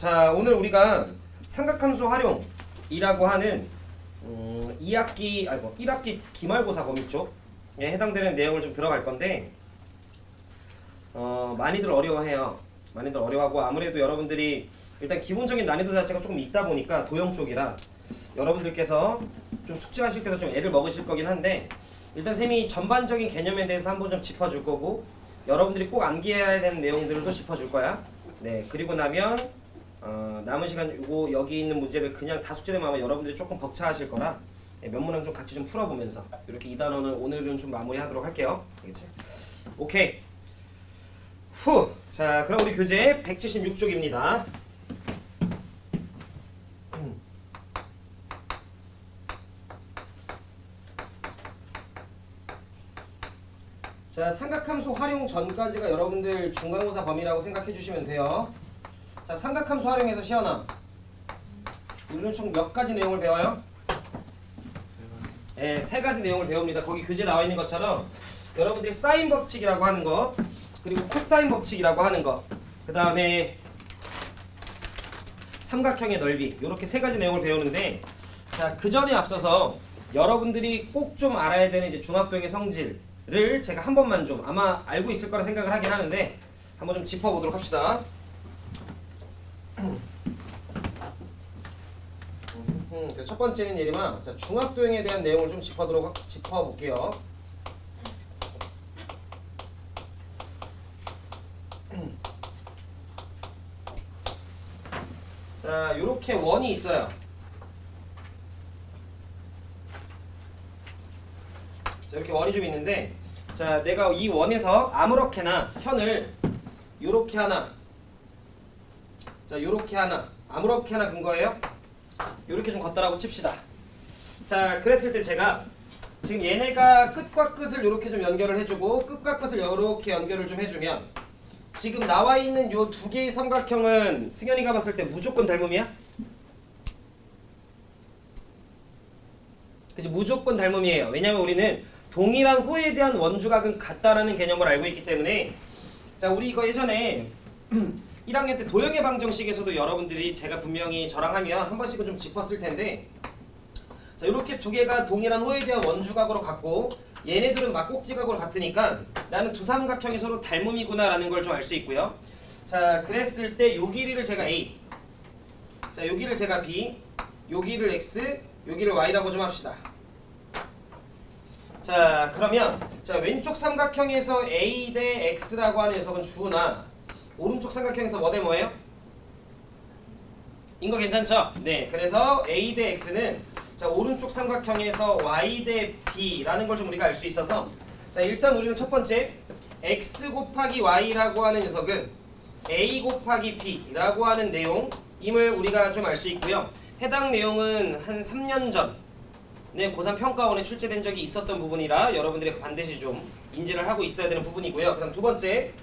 자, 오늘 우리가 삼각함수 활용이라고 하는 2학기, 1학기 기말고사 범위 쪽에 해당되는 내용을 좀 들어갈 건데 많이들 어려워해요. 많이들 어려워하고 아무래도 여러분들이 일단 기본적인 난이도 자체가 조금 있다 보니까 도형 쪽이라 여러분들께서 좀 숙제하실 때도 좀 애를 먹으실 거긴 한데 일단 쌤이 전반적인 개념에 대해서 한번 좀 짚어줄 거고 여러분들이 꼭 암기해야 되는 내용들도 짚어줄 거야. 네, 그리고 나면 남은 시간 요거 여기 있는 문제를 그냥 다 숙제되면 아마 여러분들이 조금 벅차하실 거라 몇 문항 좀 같이 좀 풀어보면서 이렇게 2단원을 오늘은 좀 마무리하도록 할게요. 알겠지? 오케이. 후. 자, 그럼 우리 교재 176쪽입니다. 자, 삼각함수 활용 전까지가 여러분들 중간고사 범위라고 생각해 주시면 돼요. 자, 삼각함수 활용해서 시연아 우리는 총 몇 가지 내용을 배워요? 네, 3가지 내용을 배웁니다. 거기 교재에 나와 있는 것처럼 여러분들이 사인 법칙이라고 하는 거, 그리고 코사인 법칙이라고 하는 거, 그 다음에 삼각형의 넓이, 이렇게 3가지 내용을 배우는데, 자, 그 전에 앞서서 여러분들이 꼭 좀 알아야 되는 이제 중학교의 성질을 제가 한 번만 좀 아마 알고 있을 거라 생각을 하긴 하는데 한번 좀 짚어보도록 합시다. 첫 번째는 예림아, 자, 중학도형에 대한 내용을 좀 짚어볼게요. 자, 요렇게 원이 있어요. 자, 이렇게 원이 좀 있는데, 자, 내가 이 원에서 아무렇게나 현을 요렇게 하나, 자, 요렇게 하나, 아무렇게 하나 근거예요? 요렇게 좀 걷다라고 칩시다. 자, 그랬을 때 제가 지금 얘네가 끝과 끝을 요렇게 좀 연결을 해주고 끝과 끝을 요렇게 연결을 좀 해주면 지금 나와 있는 요 2개의 삼각형은 승현이가 봤을 때 무조건 닮음이야? 그치, 무조건 닮음이에요. 왜냐면 우리는 동일한 호에 대한 원주각은 같다라는 개념을 알고 있기 때문에. 자, 우리 이거 예전에 1학년 때 도형의 방정식에서도 여러분들이 제가 분명히 저랑 하면 한 번씩은 좀 짚었을 텐데, 자, 이렇게 2개가 동일한 호에 대한 원주각으로 같고 얘네들은 막꼭지각으로 같으니까 나는 두 삼각형이 서로 닮음이구나 라는 걸 좀 알 수 있고요. 자, 그랬을 때 요 길이를 제가 A, 자, 요 길이를 제가 B, 요 길이를 X, 요 길이를 Y라고 좀 합시다. 자, 그러면 자, 왼쪽 삼각형에서 A 대 X라고 하는 녀석은 주나 오른쪽 삼각형에서 뭐 대 뭐예요? 인거 괜찮죠? 네, 그래서 A 대 X는 자, 오른쪽 삼각형에서 Y 대 B라는 걸 좀 우리가 알 수 있어서, 자, 일단 우리는 첫 번째 X 곱하기 Y라고 하는 녀석은 A 곱하기 B라고 하는 내용임을 우리가 좀 알 수 있고요. 해당 내용은 한 3년 전에 고3 평가원에 출제된 적이 있었던 부분이라 여러분들이 반드시 좀 인지를 하고 있어야 되는 부분이고요. 그다음 두 번째,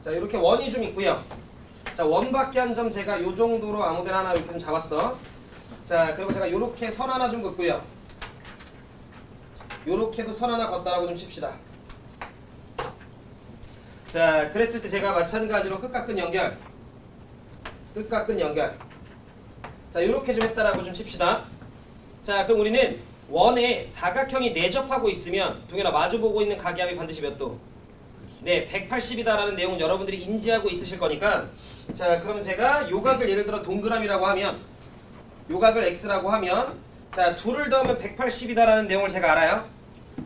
자, 이렇게 원이 좀 있고요. 자, 원밖에 한 점 제가 요 정도로 아무데나 하나 이렇게 좀 잡았어. 자, 그리고 제가 요렇게 선 하나 좀 긋고요. 요렇게도 선 하나 걷다라고 좀 칩시다. 자, 그랬을 때 제가 마찬가지로 끝과 끝 연결, 끝과 끝 연결, 자, 요렇게 좀 했다라고 좀 칩시다. 자, 그럼 우리는 원에 사각형이 내접하고 있으면 동현아 마주보고 있는 각의 합이 반드시 몇 도? 네, 180이다라는 내용은 여러분들이 인지하고 있으실 거니까. 자, 그러면 제가 요 각을 예를 들어 동그라미라고 하면, 요 각을 x라고 하면, 자, 둘을 더하면 180이다라는 내용을 제가 알아요.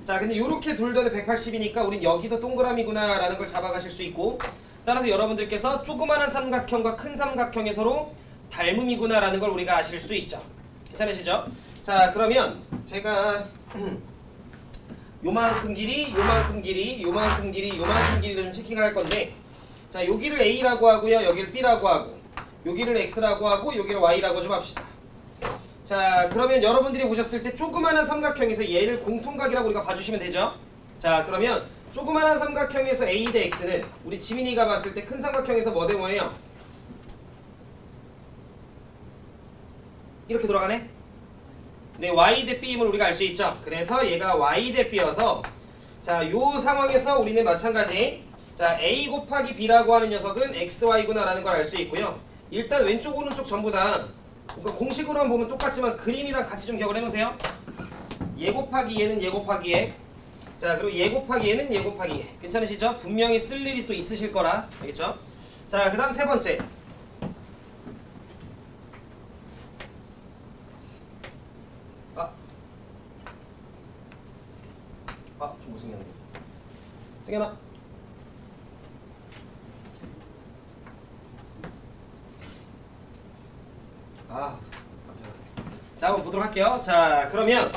자, 근데 요렇게 둘 더하면 180이니까 우린 여기도 동그라미구나 라는 걸 잡아가실 수 있고, 따라서 여러분들께서 조그마한 삼각형과 큰 삼각형이 서로 닮음이구나 라는 걸 우리가 아실 수 있죠. 괜찮으시죠? 자, 그러면 제가 요만큼 길이, 요만큼 길이, 요만큼 길이, 요만큼 길이를 좀 체킹을 할 건데, 자, 여기를 A라고 하고요, 여기를 B라고 하고, 여기를 X라고 하고, 여기를 Y라고 좀 합시다. 자, 그러면 여러분들이 보셨을 때 조그마한 삼각형에서 얘를 공통각이라고 우리가 봐주시면 되죠? 자, 그러면 조그마한 삼각형에서 A 대 X는 우리 지민이가 봤을 때 큰 삼각형에서 뭐 대 뭐예요? 이렇게 돌아가네? 네, Y 대 B임을 우리가 알 수 있죠. 그래서 얘가 Y 대 B여서 자, 요 상황에서 우리는 마찬가지. 자, A 곱하기 B라고 하는 녀석은 XY구나라는 걸 알 수 있고요. 일단 왼쪽 오른쪽 전부 다 그러니까 공식으로만 보면 똑같지만 그림이랑 같이 좀 기억을 해놓으세요. 얘 곱하기 얘는 얘 곱하기 얘. 자, 그리고 얘 곱하기 얘는 얘 곱하기 얘. 괜찮으시죠? 분명히 쓸 일이 또 있으실 거라. 알겠죠? 자, 그 다음 세 번째. 좀 못생겼네. 승현아. 자, 한번 보도록 할게요. 자, 그러면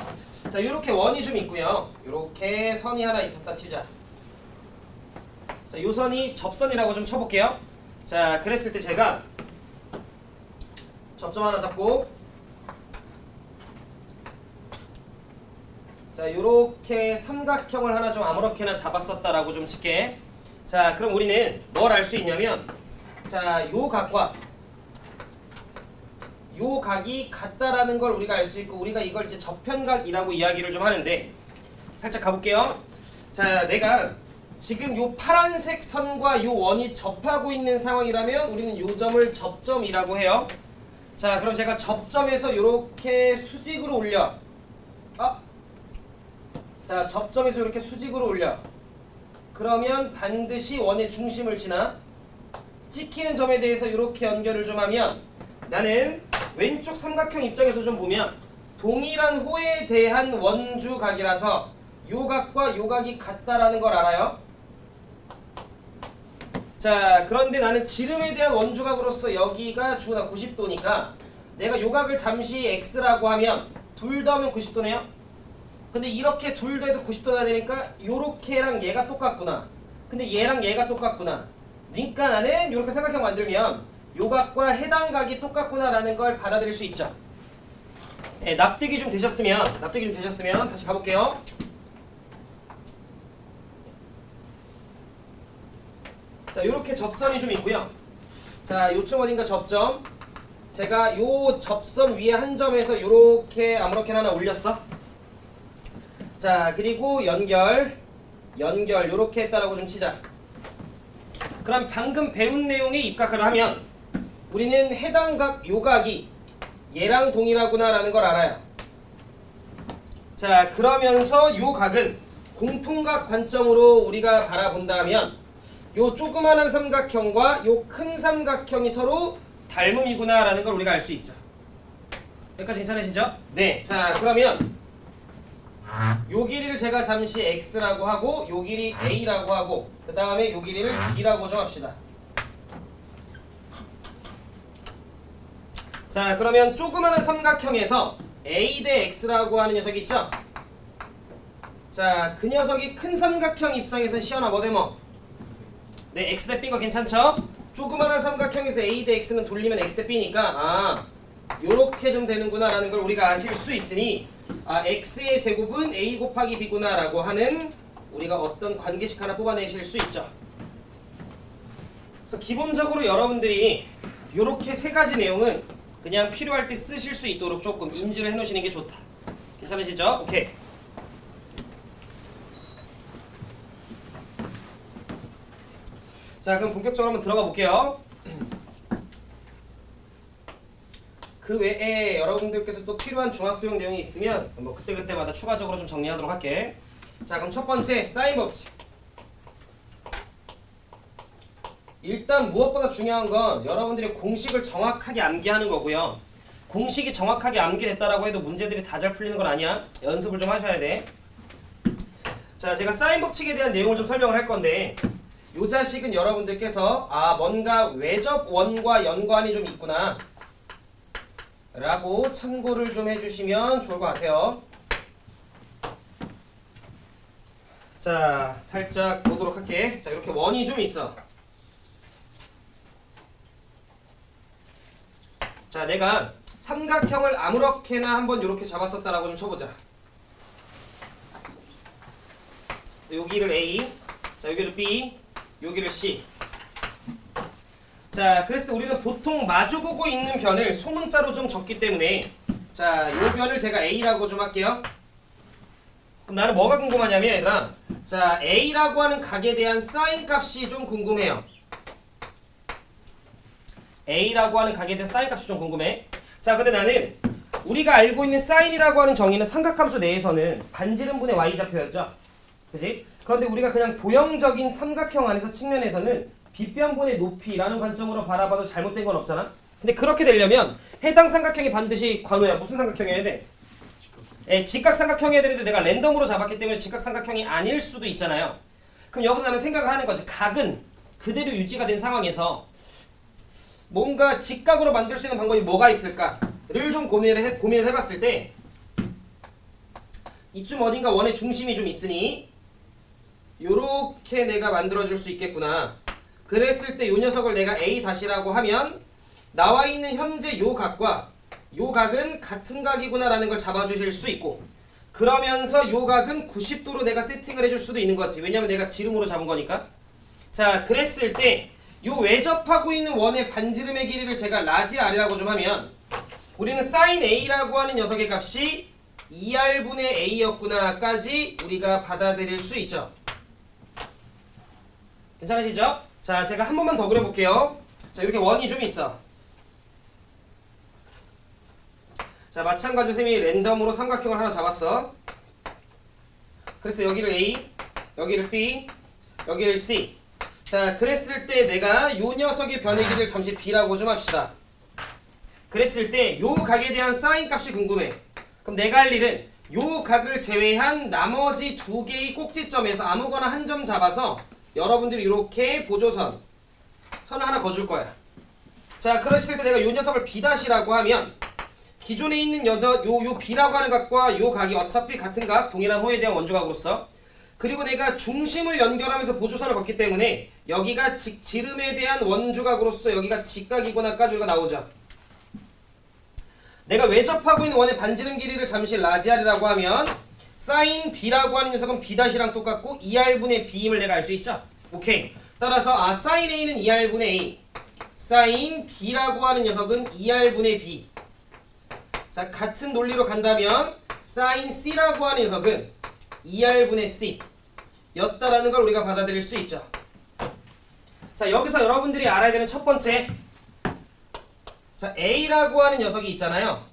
자, 요렇게 원이 좀 있고요. 요렇게 선이 하나 있었다 치자. 자, 요 선이 접선이라고 좀 쳐볼게요. 자, 그랬을 때 제가 접점 하나 잡고 자, 요렇게 삼각형을 하나 좀 아무렇게나 잡았었다라고 좀 칠게. 자, 그럼 우리는 뭘 알 수 있냐면 자, 요 각과 요 각이 같다라는 걸 우리가 알 수 있고 우리가 이걸 이제 저편각이라고 이야기를 좀 하는데 살짝 가볼게요. 자, 내가 지금 요 파란색 선과 요 원이 접하고 있는 상황이라면 우리는 요 점을 접점이라고 해요. 자, 그럼 제가 접점에서 요렇게 수직으로 올려. 자, 접점에서 이렇게 수직으로 올려. 그러면 반드시 원의 중심을 지나. 찍히는 점에 대해서 이렇게 연결을 좀 하면 나는 왼쪽 삼각형 입장에서 좀 보면 동일한 호에 대한 원주각이라서 요 각과 요 각이 같다라는 걸 알아요. 자, 그런데 나는 지름에 대한 원주각으로서 여기가 주나 90도니까 내가 요 각을 잠시 x라고 하면 둘 다 하면 90도네요. 근데 이렇게 둘 다 해도 90도가 되니까 요렇게랑 얘가 똑같구나. 근데 얘랑 얘가 똑같구나. 그러니까 나는 요렇게 삼각형 만들면 요 각과 해당 각이 똑같구나라는 걸 받아들일 수 있죠. 네, 납득이 좀 되셨으면 다시 가볼게요. 자, 요렇게 접선이 좀 있고요. 자, 요쪽 어딘가 접점. 제가 요 접선 위에 한 점에서 요렇게 아무렇게나 하나 올렸어. 자, 그리고 연결 요렇게 했다라고 좀 치자. 그럼 방금 배운 내용에 입각을 하면 우리는 해당 각 요각이 얘랑 동일하구나 라는 걸 알아요. 자, 그러면서 요 각은 공통각 관점으로 우리가 바라본다면 요 조그마한 삼각형과 요 큰 삼각형이 서로 닮음이구나 라는 걸 우리가 알 수 있죠. 여기까지 괜찮으시죠? 네. 자, 그러면 요 길이를 제가 잠시 x라고 하고 요 길이 a라고 하고 그 다음에 요 길이를 b라고 좀 합시다. 자, 그러면 조그마한 삼각형에서 a 대 x라고 하는 녀석이 있죠? 자, 그 녀석이 큰 삼각형 입장에서 시연아 뭐 대 뭐? 네, x 대 b인 거 괜찮죠? 조그마한 삼각형에서 a 대 x는 돌리면 x 대 b니까 요렇게 좀 되는구나 라는 걸 우리가 아실 수 있으니 x의 제곱은 a 곱하기 b구나 라고 하는 우리가 어떤 관계식 하나 뽑아내실 수 있죠. 그래서 기본적으로 여러분들이 요렇게 세 가지 내용은 그냥 필요할 때 쓰실 수 있도록 조금 인지를 해놓으시는 게 좋다. 괜찮으시죠? 오케이. 자, 그럼 본격적으로 한번 들어가 볼게요. 그 외에 여러분들께서 또 필요한 중학도형 내용이 있으면 뭐 그때그때마다 추가적으로 좀 정리하도록 할게. 자, 그럼 첫 번째 사인 법칙. 일단 무엇보다 중요한 건 여러분들이 공식을 정확하게 암기하는 거고요. 공식이 정확하게 암기됐다라고 해도 문제들이 다 잘 풀리는 건 아니야. 연습을 좀 하셔야 돼. 자, 제가 사인 법칙에 대한 내용을 좀 설명을 할 건데 요 자식은 여러분들께서 뭔가 외접 원과 연관이 좀 있구나 라고 참고를 좀 해주시면 좋을 것 같아요. 자, 살짝 보도록 할게. 자, 이렇게 원이 좀 있어. 자, 내가 삼각형을 아무렇게나 한번 이렇게 잡았었다라고 좀 쳐보자. 여기를 A, 자, 여기를 B, 여기를 C. 자, 그랬을 때 우리는 보통 마주보고 있는 변을 소문자로 좀 적기 때문에 자, 요 변을 제가 A라고 좀 할게요. 그럼 나는 뭐가 궁금하냐면 얘들아, 자, A라고 하는 각에 대한 사인 값이 좀 궁금해요. A라고 하는 각에 대한 사인 값이 좀 궁금해. 자, 근데 나는 우리가 알고 있는 사인이라고 하는 정의는 삼각함수 내에서는 반지름분의 y좌표였죠. 그지? 그런데 우리가 그냥 도형적인 삼각형 안에서 측면에서는 빗변분의 높이라는 관점으로 바라봐도 잘못된 건 없잖아. 근데 그렇게 되려면 해당 삼각형이 반드시 관호야. 무슨 삼각형이어야 돼? 직각삼각형이어야 되는데 내가 랜덤으로 잡았기 때문에 직각삼각형이 아닐 수도 있잖아요. 그럼 여기서 나는 생각을 하는 거지. 각은 그대로 유지가 된 상황에서 뭔가 직각으로 만들 수 있는 방법이 뭐가 있을까를 좀 고민을 해봤을 때 이쯤 어딘가 원의 중심이 좀 있으니 요렇게 내가 만들어줄 수 있겠구나. 그랬을 때 요 녀석을 내가 A-라고 하면 나와 있는 현재 요 각과 요 각은 같은 각이구나 라는 걸 잡아주실 수 있고, 그러면서 요 각은 90도로 내가 세팅을 해줄 수도 있는 거지. 왜냐면 내가 지름으로 잡은 거니까. 자, 그랬을 때 요 외접하고 있는 원의 반지름의 길이를 제가 라지 R이라고 좀 하면 우리는 sin A라고 하는 녀석의 값이 2R분의 A였구나까지 우리가 받아들일 수 있죠. 괜찮으시죠? 자, 제가 한 번만 더 그려볼게요. 자, 이렇게 원이 좀 있어. 자, 마찬가지로 쌤이 랜덤으로 삼각형을 하나 잡았어. 그래서 여기를 A, 여기를 B, 여기를 C. 자, 그랬을 때 내가 요 녀석의 변의 길이를 잠시 B라고 좀 합시다. 그랬을 때 요 각에 대한 사인 값이 궁금해. 그럼 내가 할 일은 요 각을 제외한 나머지 두 개의 꼭지점에서 아무거나 한 점 잡아서 여러분들이 이렇게 보조선 선을 하나 그어줄 거야. 자, 그랬을 때 내가 요 녀석을 B-라고 하면 기존에 있는 녀석 요 B라고 하는 각과 요 각이 어차피 같은 각, 동일한 호에 대한 원주각으로서, 그리고 내가 중심을 연결하면서 보조선을 걷기 때문에 여기가 지름에 대한 원주각으로서 여기가 직각이구나까지 우리가 나오죠. 내가 외접하고 있는 원의 반지름 길이를 잠시 라지 R이라고 하면 sin B라고 하는 녀석은 B-랑 똑같고 2R분의 B임을 내가 알 수 있죠? 오케이. 따라서 sin A는 2R분의 A, sin B라고 하는 녀석은 2R분의 B. 자, 같은 논리로 간다면 sin C라고 하는 녀석은 2R분의 C 였다라는 걸 우리가 받아들일 수 있죠. 자, 여기서 여러분들이 알아야 되는 첫 번째, 자, A라고 하는 녀석이 있잖아요.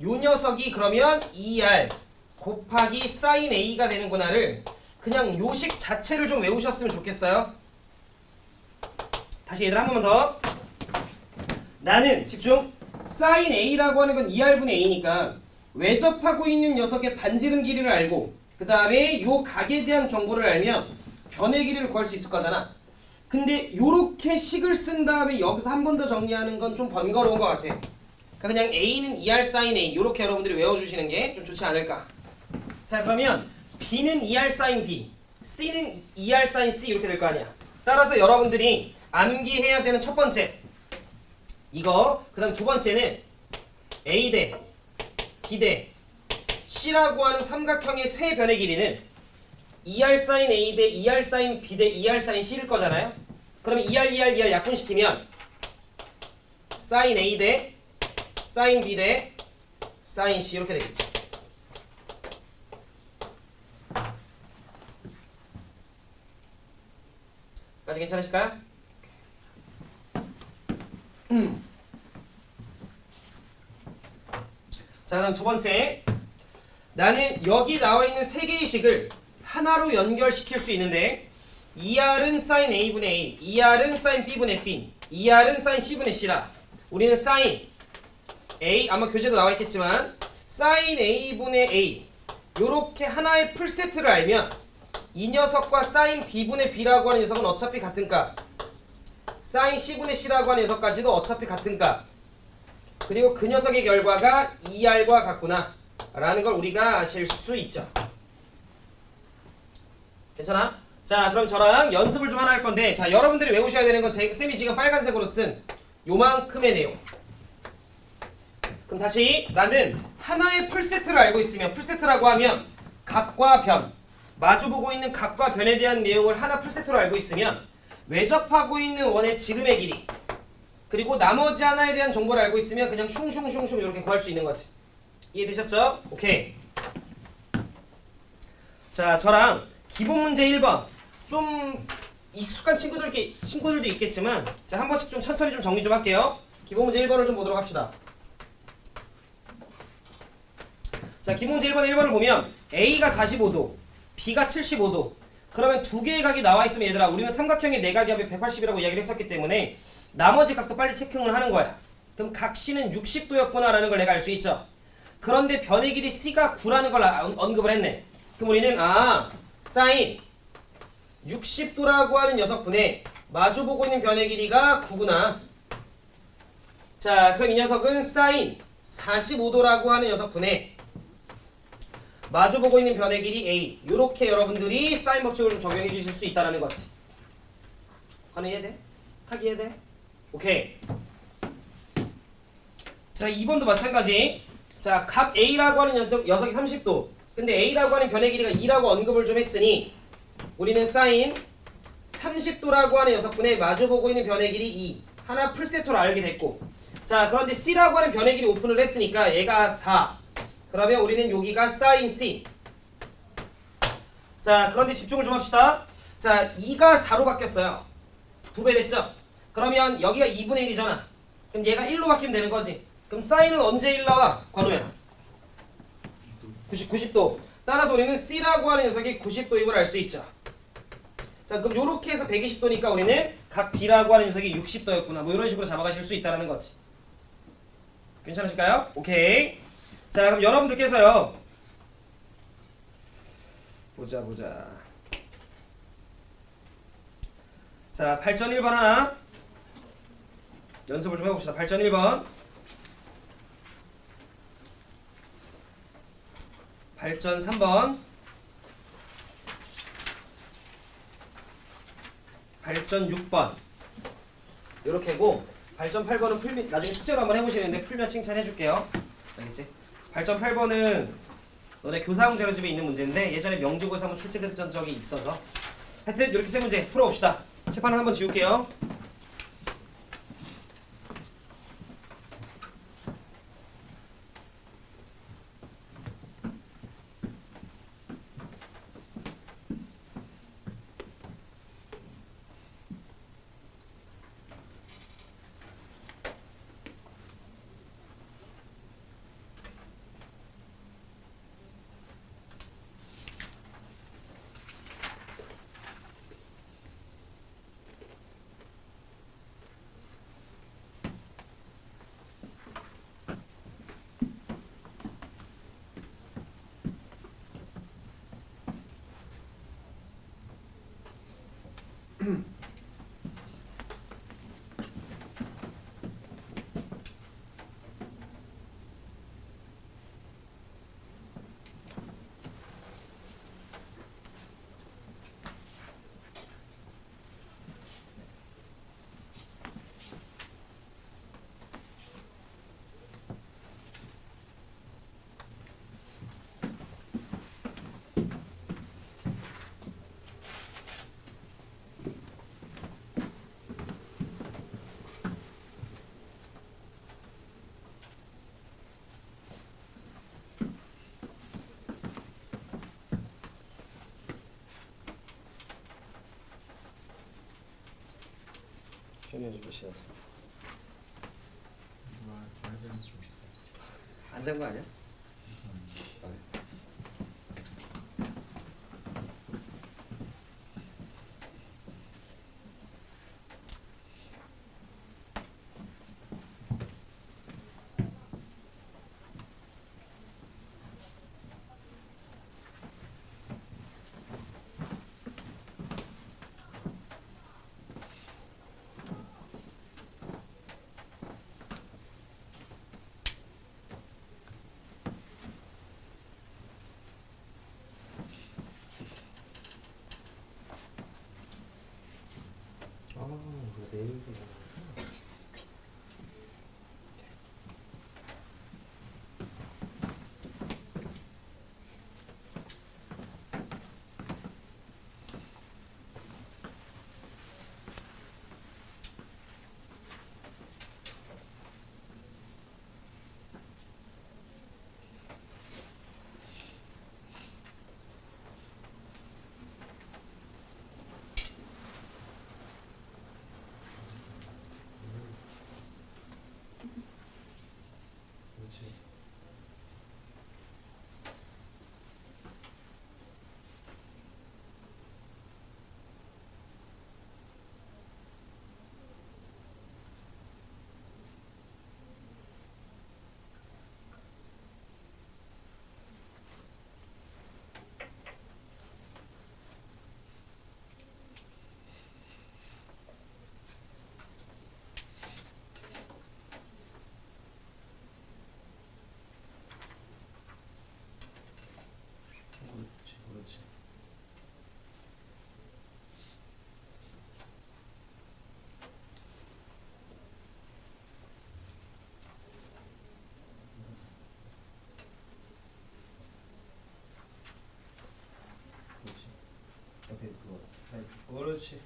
요 녀석이 그러면 2R 곱하기 sin A가 되는구나를 그냥 요식 자체를 좀 외우셨으면 좋겠어요. 다시 얘들아 한 번만 더. 나는 집중. sin A라고 하는 건 2R분의 A니까 외접하고 있는 녀석의 반지름 길이를 알고 그 다음에 요 각에 대한 정보를 알면 변의 길이를 구할 수 있을 거잖아. 근데 요렇게 식을 쓴 다음에 여기서 한 번 더 정리하는 건 좀 번거로운 것 같아. 그러니까 그냥 A는 2R sin A 요렇게 여러분들이 외워주시는 게 좀 좋지 않을까. 자, 그러면 B는 2R sin B, C는 2R sin C 이렇게 될 거 아니야. 따라서 여러분들이 암기해야 되는 첫 번째 이거, 그 다음 두 번째는 A 대 B 대 C라고 하는 삼각형의 세 변의 길이는 2R sin A 대 2R sin B 대 2R sin C일 거잖아요. 그러면 2R 약분시키면 sin A 대 sin B 대 sin C 이렇게 되겠죠. 까지 괜찮으실까요? 자, 그다음 두 번째, 나는 여기 나와 있는 세 개의 식을 하나로 연결시킬 수 있는데 2R은 sin A분의 A, 2R은 sin B분의 B, 2R은 sin C분의 C라. 우리는 sin A, 아마 교재도 나와 있겠지만 sin A분의 A 요렇게 하나의 풀세트를 알면 이 녀석과 sin B분의 B라고 하는 녀석은 어차피 같은 값, sin C분의 C라고 하는 녀석까지도 어차피 같은 값, 그리고 그 녀석의 결과가 2R과 같구나 라는 걸 우리가 아실 수 있죠. 괜찮아? 자, 그럼 저랑 연습을 좀 하나 할 건데, 자, 여러분들이 외우셔야 되는 건 쌤이 지금 빨간색으로 쓴 요만큼의 내용. 그럼 다시, 나는 하나의 풀세트를 알고 있으면, 풀세트라고 하면 각과 변, 마주보고 있는 각과 변에 대한 내용을 하나 풀세트로 알고 있으면 외접하고 있는 원의 지름의 길이, 그리고 나머지 하나에 대한 정보를 알고 있으면 그냥 슝슝슝슝 이렇게 구할 수 있는 거지. 이해되셨죠? 오케이. 자, 저랑 기본 문제 1번. 좀 익숙한 친구들도 있겠지만 자, 한 번씩 좀 천천히 좀 정리 좀 할게요. 기본 문제 1번을 좀 보도록 합시다. 자, 기본 문제 1번을 보면 A가 45도, B가 75도. 그러면 두 개의 각이 나와 있으면 얘들아, 우리는 삼각형의 내각이 합이 180이라고 이야기를 했었기 때문에 나머지 각도 빨리 체크를 하는 거야. 그럼 각 C는 60도였구나 라는 걸 내가 알 수 있죠. 그런데 변의 길이 C가 9라는 걸 언급을 했네. 그럼 우리는 사인 60도라고 하는 녀석분의 마주보고 있는 변의 길이가 9구나. 자, 그럼 이 녀석은 사인 45도라고 하는 녀석분의 마주보고 있는 변의 길이 A. 요렇게 여러분들이 사인 법칙을 좀 적용해 주실 수 있다는 거지. 가능 이해돼? 하기 이해돼? 오케이. 자, 2번도 마찬가지. 자, 각 A라고 하는 녀석이 30도. 근데 A라고 하는 변의 길이가 2라고 언급을 좀 했으니 우리는 사인 30도라고 하는 녀석분의 마주보고 있는 변의 길이 2. 하나 풀세토로 알게 됐고. 자, 그런데 C라고 하는 변의 길이 오픈을 했으니까 얘가 4. 그러면 우리는 여기가 사인 C. 자, 그런데 집중을 좀 합시다. 자, 2가 4로 바뀌었어요. 2배 됐죠? 그러면 여기가 2분의 1이잖아. 그럼 얘가 1로 바뀌면 되는 거지. 그럼 사인은 언제 1 나와? 관호야. 90도. 따라서 우리는 C라고 하는 녀석이 90도인 걸 알 수 있죠. 자, 그럼 요렇게 해서 120도니까 우리는 각 B라고 하는 녀석이 60도였구나. 뭐 이런 식으로 잡아가실 수 있다는 거지. 괜찮으실까요? 오케이. 자, 그럼 여러분들께서요. 보자. 자, 8전 1번 하나 연습을 좀 해봅시다. 8전 1번 8전 3번 8전 6번 요렇게고 8전 8번은 나중에 숙제로 한번 해보시는데 풀면 칭찬해줄게요. 알겠지? 8전 8번은 너네 교사용 자료집에 있는 문제인데 예전에 명지고에서 한번 출제됐던 적이 있어서 하여튼 이렇게 세 문제 풀어봅시다. 칠판을 한번 지울게요. 현현이 몇 시였어? 안 잔 거 아니야? 그렇지.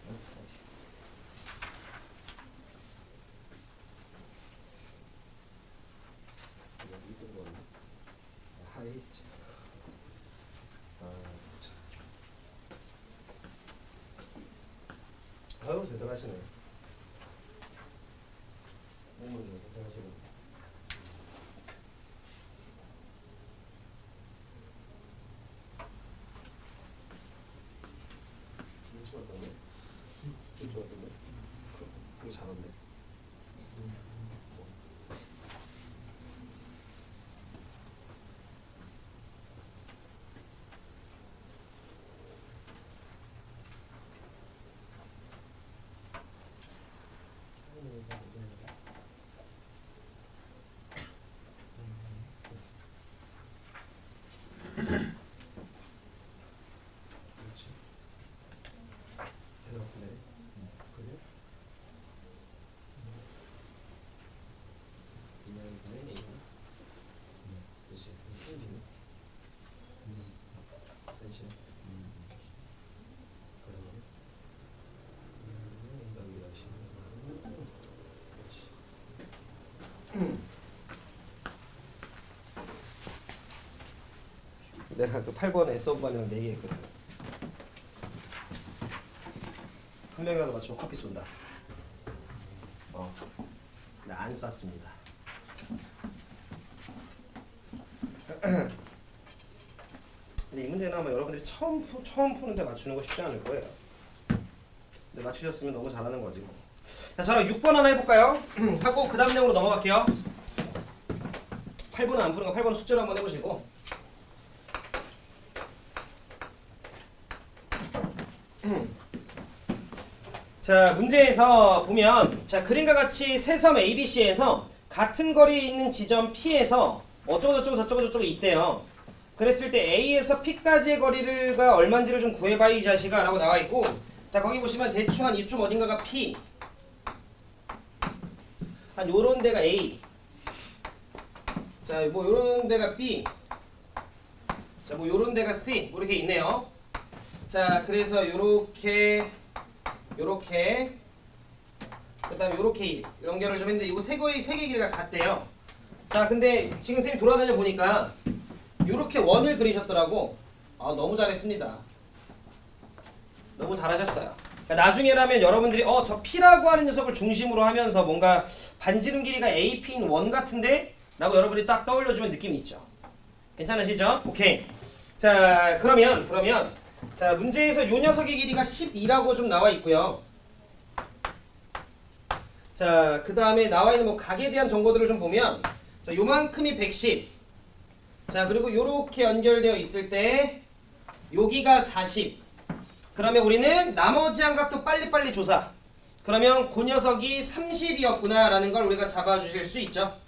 하이스트. 아유 대단하시네. 대단하시네. 좋았던데. 좋았던데. 그거 잘한데. 그렇지. 대단하네. 그래? 이년이네 이거. 그렇지. 생기네. 센시. 그래서 인간이 하시는. 그렇지. 내가 그 8번에 S1반이랑 4개 했거든. 한 명이라도 맞추면 커피 쏜다. 나 안 쐈습니다. 근데 이 문제는 아마 여러분들이 처음 푸는데 맞추는 거 쉽지 않을 거예요. 근데 맞추셨으면 너무 잘하는 거지 뭐. 자, 저랑 6번 하나 해볼까요? 하고 그 다음 내용으로 넘어갈게요. 8번은 안 푸는 거 8번은 숙제로 한번 해보시고. 자, 문제에서 보면 자 그림과 같이 세 섬 ABC에서 같은 거리에 있는 지점 P에서 어쩌고저쩌고 저쩌고저쩌고 있대요. 그랬을 때 A에서 P까지의 거리가 얼마인지를 좀 구해봐 이 자식아 라고 나와있고, 자 거기 보시면 대충 한 이쯤 어딘가가 P, 한 요런 데가 A, 자 뭐 요런 데가 B, 자 뭐 요런 데가 C, 뭐 이렇게 있네요. 자 그래서 요렇게 그 다음에 요렇게 연결을 좀 했는데 이거 세 개의 길이가 같대요. 자 근데 지금 선생님 돌아다녀 보니까 요렇게 원을 그리셨더라고. 아 너무 잘했습니다. 너무 잘하셨어요. 그러니까 나중에라면 여러분들이 저 P라고 하는 녀석을 중심으로 하면서 뭔가 반지름 길이가 AP인 원 같은데? 라고 여러분이 딱 떠올려주면 느낌이 있죠. 괜찮으시죠? 오케이. 자 그러면 자 문제에서 요 녀석의 길이가 12라고 좀 나와 있고요. 자 그 다음에 나와 있는 뭐 각에 대한 정보들을 좀 보면 자 요만큼이 110, 자 그리고 요렇게 연결되어 있을 때 여기가 40. 그러면 우리는 나머지 한 각도 빨리빨리 조사. 그러면 그 녀석이 30이었구나 라는 걸 우리가 잡아주실 수 있죠.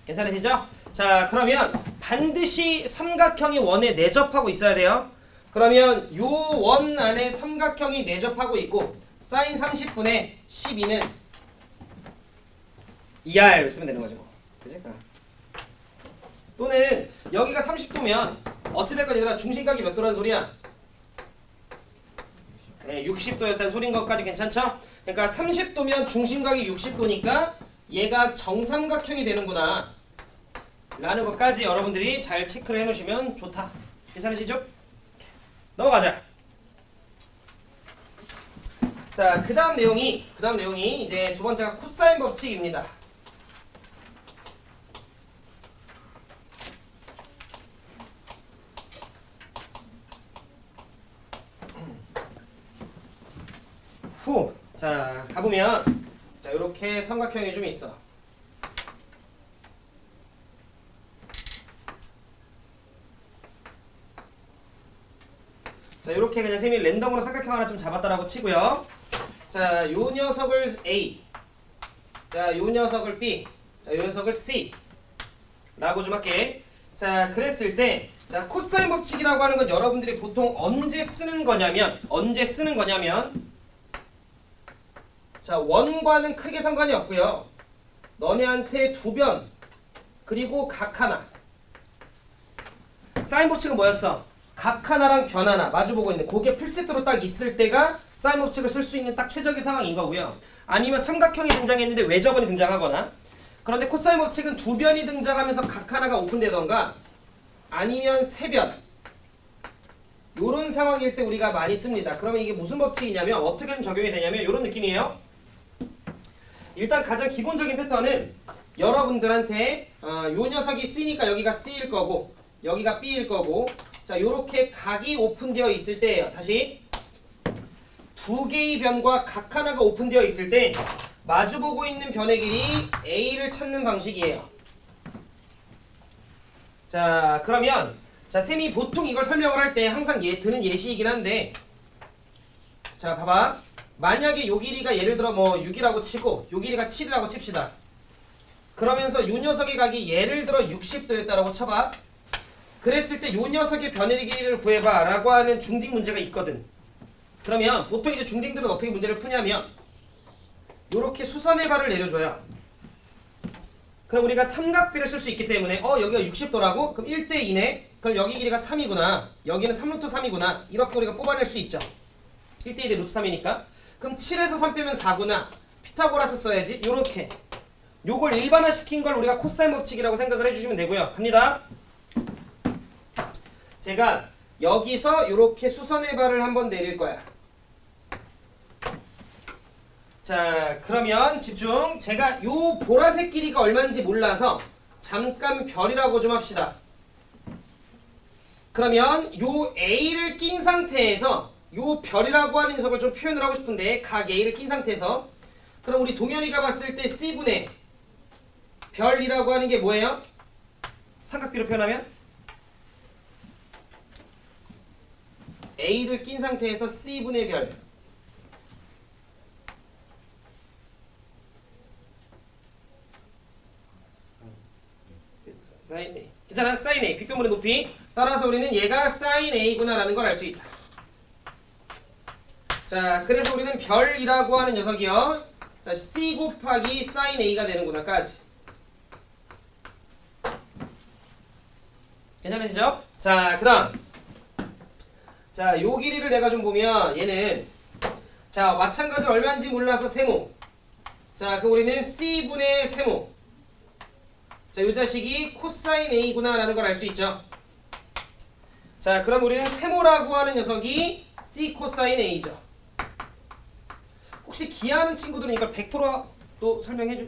괜찮으시죠? 자 그러면 반드시 삼각형이 원에 내접하고 있어야 돼요. 그러면 요 원 안에 삼각형이 내접하고 있고 사인 30분의 12는 2R 쓰면 되는 거죠. 그치? 또는 여기가 30도면 어찌됐건 얘들아 중심각이 몇 도라는 소리야? 네, 60도였다는 소린 것까지 괜찮죠? 그러니까 30도면 중심각이 60도니까 얘가 정삼각형이 되는구나 라는 것까지 여러분들이 잘 체크를 해놓으시면 좋다. 괜찮으시죠? 넘어가자. 자, 그 다음 내용이 이제 두 번째가 코사인 법칙입니다. 자, 가보면 자, 이렇게 삼각형이 좀 있어. 자, 이렇게 그냥 쌤이 랜덤으로 삼각형 하나 좀 잡았다라고 치고요. 자, 요 녀석을 A, 자, 요 녀석을 B, 자, 요 녀석을 C 라고 좀 할게. 자, 그랬을 때 자, 코사인 법칙이라고 하는 건 여러분들이 보통 언제 쓰는 거냐면 자, 원과는 크게 상관이 없고요. 너네한테 두 변 그리고 각 하나. 사인 법칙은 뭐였어? 각 하나랑 변 하나 마주보고 있는 그게 풀세트로 딱 있을 때가 사인 법칙을 쓸 수 있는 딱 최적의 상황인 거고요. 아니면 삼각형이 등장했는데 외접원이 등장하거나 그런데 코사인 법칙은 두 변이 등장하면서 각 하나가 오픈되던가 아니면 세 변 요런 상황일 때 우리가 많이 씁니다. 그러면 이게 무슨 법칙이냐면 어떻게 좀 적용이 되냐면 요런 느낌이에요. 일단 가장 기본적인 패턴은 여러분들한테 요 녀석이 C니까 여기가 C일 거고 여기가 B일 거고 자 요렇게 각이 오픈되어 있을 때예요. 다시 두 개의 변과 각 하나가 오픈되어 있을 때 마주보고 있는 변의 길이 A를 찾는 방식이에요. 자 그러면 자 쌤이 보통 이걸 설명을 할 때 항상 드는 예시이긴 한데 자 봐봐 만약에 요 길이가 예를 들어 뭐 6이라고 치고 요 길이가 7이라고 칩시다. 그러면서 요 녀석의 각이 예를 들어 60도였다라고 쳐봐. 그랬을 때 요 녀석의 변의 길이를 구해봐 라고 하는 중딩 문제가 있거든. 그러면 보통 이제 중딩들은 어떻게 문제를 푸냐면 요렇게 수선의 발을 내려줘요. 그럼 우리가 삼각비를 쓸 수 있기 때문에 여기가 60도라고? 그럼 1대2네? 그럼 여기 길이가 3이구나. 여기는 3루트 3이구나. 이렇게 우리가 뽑아낼 수 있죠. 1대2 대 루트 3이니까. 그럼 7에서 3 빼면 4구나. 피타고라스 써야지. 요렇게. 요걸 일반화시킨 걸 우리가 코사인 법칙이라고 생각을 해주시면 되고요. 갑니다. 제가 여기서 요렇게 수선의 발을 한번 내릴 거야. 자 그러면 집중. 제가 요 보라색 길이가 얼마인지 몰라서 잠깐 별이라고 좀 합시다. 그러면 요 A를 낀 상태에서 요 별이라고 하는 녀석을 좀 표현을 하고 싶은데 각 A를 낀 상태에서 그럼 우리 동현이가 봤을 때 C분의 별이라고 하는 게 뭐예요? 삼각비로 표현하면 A를 낀 상태에서 C분의 별 사인 A. 괜찮아? 사인 A. 빗변분의 높이. 따라서 우리는 얘가 사인 A구나 라는 걸 알 수 있다. 자, 그래서 우리는 별이라고 하는 녀석이요. 자, C 곱하기 사인 A가 되는구나까지. 괜찮으시죠? 자, 그 다음. 자, 요 길이를 내가 좀 보면 얘는 자, 마찬가지로 얼마인지 몰라서 세모. 자, 그 우리는 C분의 세모. 자, 이 자식이 코사인 A구나 라는 걸 알 수 있죠. 자, 그럼 우리는 세모라고 하는 녀석이 C 코사인 A죠. 혹시 기하는 친구들은 이걸 벡터로 또 설명해줘.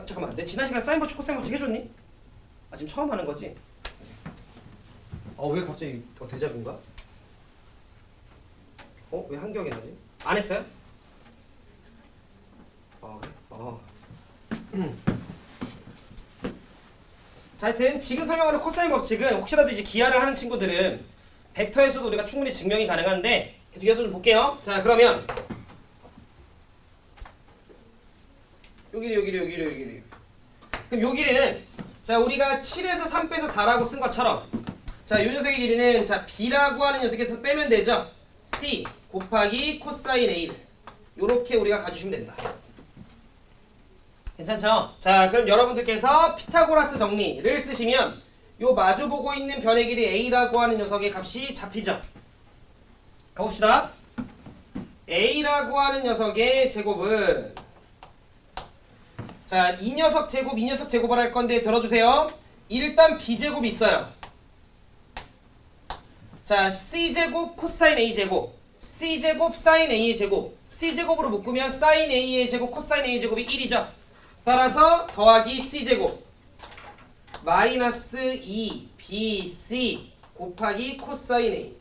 잠깐만. 내 지난 시간 사인 법칙 코사인 법칙 해줬니? 지금 처음 하는 거지? 왜 갑자기 데자뷰인가? 왜 한격이 나지? 안 했어요? 그래? 자, 하여튼 지금 설명하는 코사인 법칙은 혹시라도 이제 기하를 하는 친구들은 벡터에서도 우리가 충분히 증명이 가능한데 계속해서 좀 볼게요. 자, 그러면 요 길이 그럼 요 길이는 자, 우리가 7에서 3 빼서 4라고 쓴 것처럼 자, 요 녀석의 길이는 자, B라고 하는 녀석에서 빼면 되죠. C 곱하기 코사인 A를 요렇게 우리가 가주시면 된다. 괜찮죠? 자, 그럼 여러분들께서 피타고라스 정리를 쓰시면 요 마주보고 있는 변의 길이 A라고 하는 녀석의 값이 잡히죠? 가봅시다. A라고 하는 녀석의 제곱은 자, 이 녀석 제곱을 할 건데 들어주세요. 일단 B제곱이 있어요. 자, C제곱 코사인 A제곱 C제곱 사인 A의 제곱 C제곱으로 묶으면 사인 A의 제곱 코사인 A의 제곱이 1이죠. 따라서 더하기 C제곱 마이너스 2BC 곱하기 코사인 A.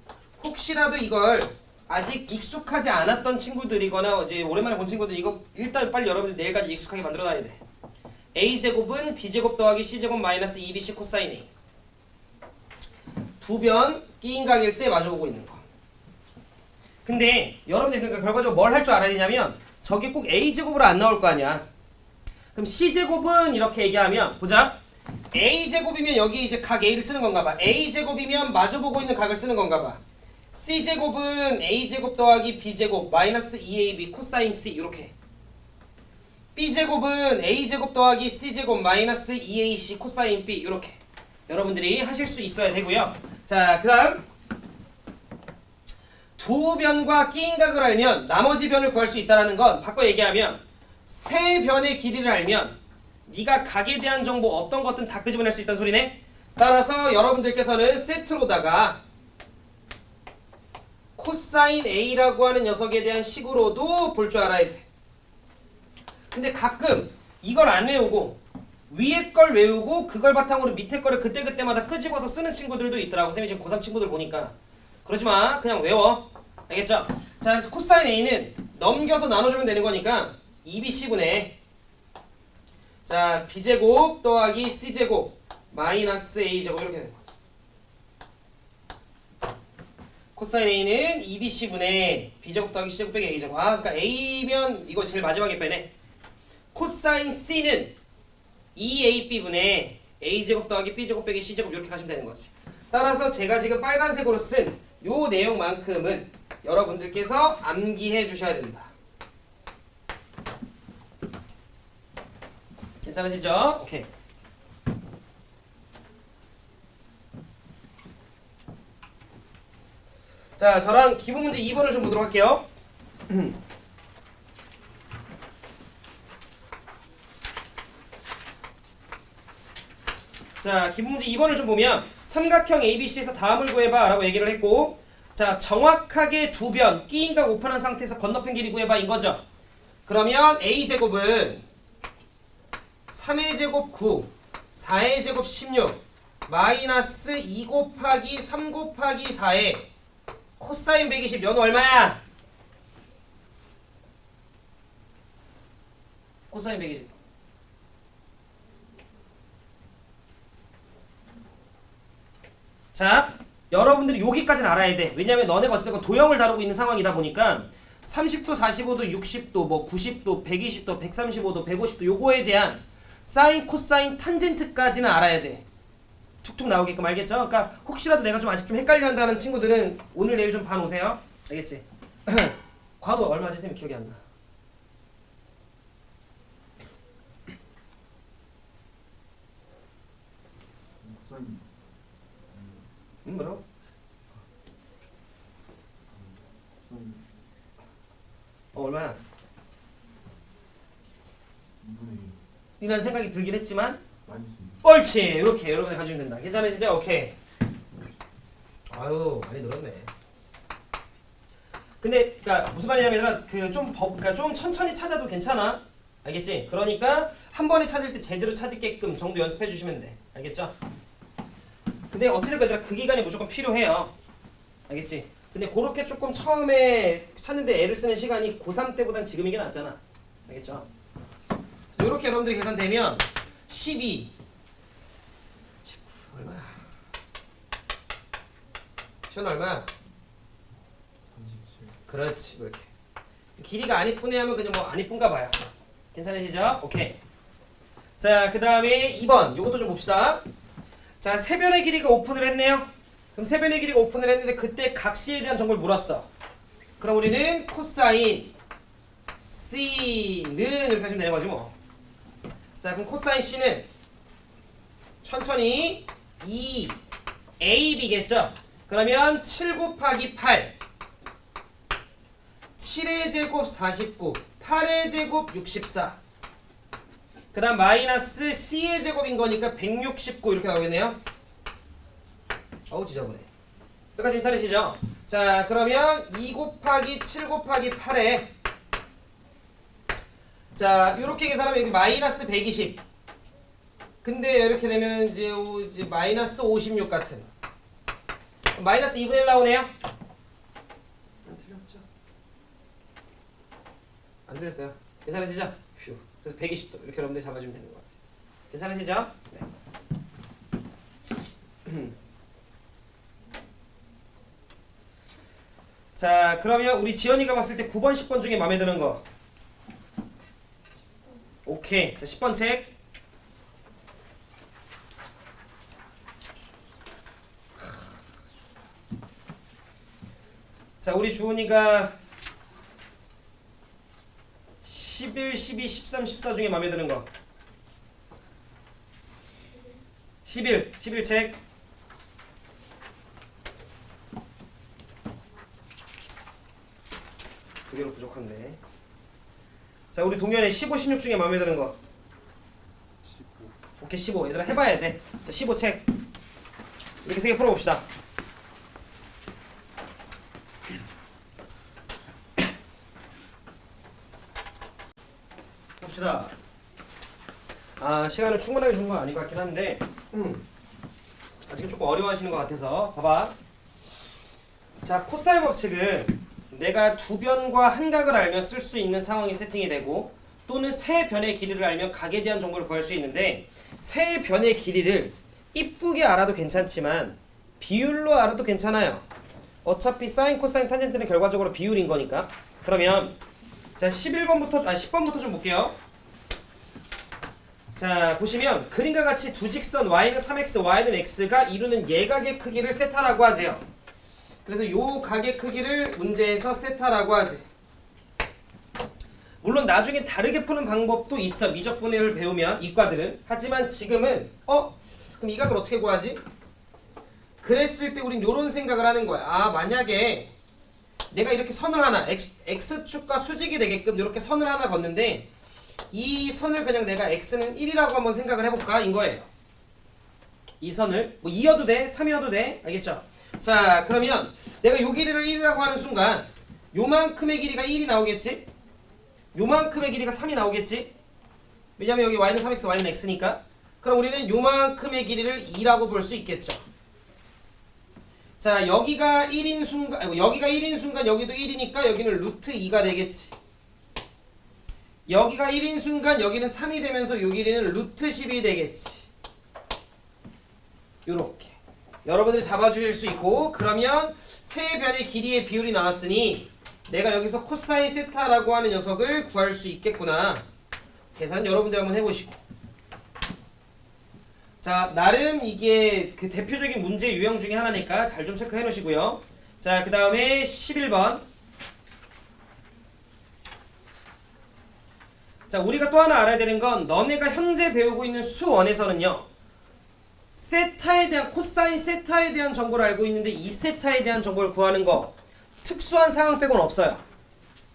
혹시라도 이걸 아직 익숙하지 않았던 친구들이거나 이제 오랜만에 본 친구들 이거 일단 빨리 여러분들 내일까지 익숙하게 만들어놔야 돼. A제곱은 B제곱 더하기 C제곱 마이너스 2BC 코사인 A. 두 변 끼인 각일 때 마주보고 있는 거. 근데 여러분들이 그러니까 결과적으로 뭘 할 줄 알아야 되냐면 저게 꼭 A제곱으로 안 나올 거 아니야. 그럼 C제곱은 이렇게 얘기하면 보자. A제곱이면 여기 이제 각 A를 쓰는 건가 봐. A제곱이면 마주보고 있는 각을 쓰는 건가 봐. C제곱은 A제곱 더하기 B제곱 마이너스 2AB 코사인 C 이렇게. B제곱은 A제곱 더하기 C제곱 마이너스 2AC 코사인 B 이렇게. 여러분들이 하실 수 있어야 되고요. 자, 그 다음 두 변과 끼인 각을 알면 나머지 변을 구할 수 있다는 건 바꿔 얘기하면 세 변의 길이를 알면 네가 각에 대한 정보 어떤 것든 다 끄집어낼 수 있다는 소리네. 따라서 여러분들께서는 세트로다가 코사인 A라고 하는 녀석에 대한 식으로도 볼 줄 알아야 돼. 근데 가끔 이걸 안 외우고 위에 걸 외우고 그걸 바탕으로 밑에 거를 그때그때마다 끄집어서 쓰는 친구들도 있더라고. 쌤이 지금 고3 친구들 보니까. 그러지 마. 그냥 외워. 알겠죠? 자, 그래서 코사인 A는 넘겨서 나눠주면 되는 거니까 2BC분의 자, B제곱 더하기 C제곱 마이너스 A제곱 이렇게 되는 거죠. 코사인 A는 2BC분의 B제곱 더하기 C제곱 빼기 A제곱. 아, 그러니까 A면 이거 제일 마지막에 빼네. 코사인 C는 2AB분의 A제곱 더하기 B제곱 빼기 C제곱 이렇게 가시면 되는 거지. 따라서 제가 지금 빨간색으로 쓴 요 내용만큼은 여러분들께서 암기해 주셔야 된다. 괜찮으시죠? 오케이. 자, 저랑 기본 문제 2번을 좀 보도록 할게요. 자, 기본 문제 2번을 좀 보면 삼각형 ABC에서 다음을 구해봐 라고 얘기를 했고, 자, 정확하게 두 변 끼인 각 오픈한 상태에서 건너편 길이 구해봐 인거죠. 그러면 A제곱은 3의 제곱 9 4의 제곱 16 마이너스 2 곱하기 3 곱하기 4에 코사인 120 연우 얼마야? 코사인 120. 자, 여러분들이 여기까지는 알아야 돼. 왜냐면 너네가 어쨌든 도형을 다루고 있는 상황이다 보니까 30도, 45도, 60도, 뭐 90도, 120도, 135도, 150도 요거에 대한 사인, 코사인, 탄젠트까지는 알아야 돼. 툭툭 나오게끔 알겠죠? 그러니까 혹시라도 내가 좀 아직 좀 헷갈려 한다는 친구들은 오늘 내일 좀 봐놓으세요. 알겠지? 과거 얼마지? 쌤이 기억이 안 나. 뭐라고? 얼마야? 이런 생각이 들긴 했지만 옳지! 이렇게 여러분이 가지면 된다. 괜찮으시죠? 오케이. 아유, 많이 늘었네. 근데 그러니까 무슨 말이냐면 그러니까 좀 천천히 찾아도 괜찮아. 알겠지? 그러니까 한 번에 찾을 때 제대로 찾게끔 정도 연습해 주시면 돼. 알겠죠? 근데 어찌됐건 얘들아 그 기간이 무조건 필요해요. 알겠지? 근데 그렇게 조금 처음에 찾는데 애를 쓰는 시간이 고3 때보단 지금 이게 낫잖아. 알겠죠? 그래서 이렇게 여러분들이 계산되면 12 19 얼마야? 시원 얼마야? 37. 그렇지. 이렇게 길이가 안 이쁘네 하면 그냥 뭐 안 이쁜가 봐요. 괜찮으시죠? 오케이. 자, 그 다음에 2번 요것도 좀 봅시다. 자, 세변의 길이가 오픈을 했네요. 그럼 세변의 길이가 오픈을 했는데 그때 각시에 대한 정보를 물었어. 그럼 우리는 코사인 C는 이렇게 하시면 되는 거지 뭐. 자, 그럼 코사인 C는 천천히 2AB겠죠? 그러면 7 곱하기 8 7의 제곱 49 8의 제곱 64 그 다음 마이너스 C의 제곱인 거니까 169 이렇게 나오겠네요. 어우 지저분해. 여기까지 괜찮으시죠? 자, 그러면 2 곱하기 7 곱하기 8에 자, 요렇게 계산하면 여기 마이너스 120 근데 이렇게 되면 이제 마이너스 56 같은 마이너스 2분의 1 나오네요. 안 틀렸죠? 안 틀렸어요. 계산하시죠? 휴. 그래서 120도 이렇게 여러분들 잡아주면 되는 것 같아요. 계산하시죠? 네. 자, 그러면 우리 지연이가 봤을 때 9번, 10번 중에 마음에 드는 거. 오케이. 자, 10번 책. 자, 우리 주은이가 11, 12, 13, 14 중에 마음에 드는 거. 11책. 두 개로 부족한데. 자, 우리 동현의 15, 16 중에 마음에 드는 거. 15. 오케이, 15. 얘들아 해봐야 돼. 자, 15책. 이렇게 세 개 풀어봅시다. 봅시다. 아, 시간을 충분하게 준 건 아닌 것 같긴 한데 아직은 조금 어려워하시는 것 같아서 봐봐. 자, 코사인 법칙은 내가 두 변과 한 각을 알면 쓸 수 있는 상황이 세팅이 되고 또는 세 변의 길이를 알면 각에 대한 정보를 구할 수 있는데 세 변의 길이를 이쁘게 알아도 괜찮지만 비율로 알아도 괜찮아요. 어차피 사인, 코사인, 탄젠트는 결과적으로 비율인 거니까. 그러면 자 10번부터 좀 볼게요. 자, 보시면 그림과 같이 두 직선 y는 3x, y는 x가 이루는 예각의 크기를 세타라고 하지요. 그래서 요 각의 크기를 문제에서 세타라고 하지. 물론 나중에 다르게 푸는 방법도 있어. 미적분해를 배우면 이과들은. 하지만 지금은 그럼 이 각을 어떻게 구하지? 그랬을 때 우린 요런 생각을 하는 거야. 아, 만약에 내가 이렇게 선을 하나 x축과 수직이 되게끔 이렇게 선을 하나 걷는데 이 선을 그냥 내가 x는 1이라고 한번 생각을 해볼까? 인 거예요. 이 선을 뭐 2여도 돼, 3이어도 돼. 알겠죠? 자, 그러면 내가 요 길이를 1이라고 하는 순간 요만큼의 길이가 1이 나오겠지? 요만큼의 길이가 3이 나오겠지? 왜냐면 여기 y는 3x, y는 x니까. 그럼 우리는 요만큼의 길이를 2라고 볼 수 있겠죠. 자, 여기가 1인 순간, 여기가 1인 순간 여기도 1이니까 여기는 루트 2가 되겠지. 여기가 1인 순간 여기는 3이 되면서 요 길이는 루트 10이 되겠지. 요렇게 여러분들이 잡아주실 수 있고, 그러면 세 변의 길이의 비율이 나왔으니 내가 여기서 코사인 세타라고 하는 녀석을 구할 수 있겠구나. 계산 여러분들 한번 해보시고. 자, 나름 이게 그 대표적인 문제 유형 중에 하나니까 잘 좀 체크해 놓으시고요. 자, 그 다음에 11번. 자, 우리가 또 하나 알아야 되는 건 너네가 현재 배우고 있는 수원에서는요, 세타에 대한, 코사인 세타에 대한 정보를 알고 있는데 이 세타에 대한 정보를 구하는 거 특수한 상황 빼고는 없어요.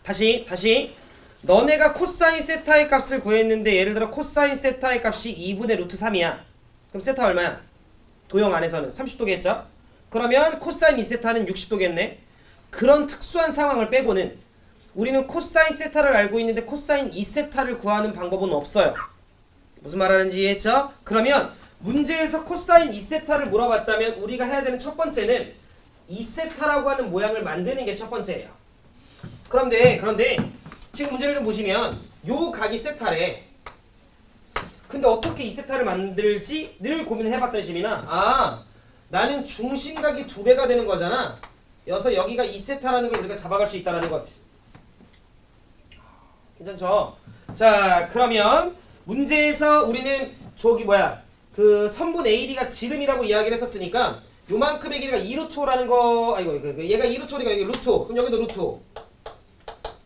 다시 너네가 코사인 세타의 값을 구했는데 예를 들어 코사인 세타의 값이 2분의 루트 3이야. 그럼 세타 얼마야? 도형 안에서는 30도겠죠? 그러면 코사인 2세타는 60도겠네. 그런 특수한 상황을 빼고는 우리는 코사인 세타를 알고 있는데 코사인 2세타를 구하는 방법은 없어요. 무슨 말하는지 이해했죠? 그러면 문제에서 코사인 2세타를 물어봤다면 우리가 해야 되는 첫 번째는 2세타라고 하는 모양을 만드는 게 첫 번째예요. 그런데 지금 문제를 좀 보시면 요 각이 세타래. 근데 어떻게 2세타를 만들지? 늘 고민을 해봤던 시민아. 아, 나는 중심각이 2배가 되는 거잖아. 여기서 여기가 2세타라는 걸 우리가 잡아갈 수 있다는 거지. 괜찮죠? 자, 그러면 문제에서 우리는 저기 그 선분 AB가 지름이라고 이야기를 했었으니까 요만큼의 길이가 2루트라는 거, 아이고, 얘가 2루트니까 여기 루트. 그럼 여기도 루트.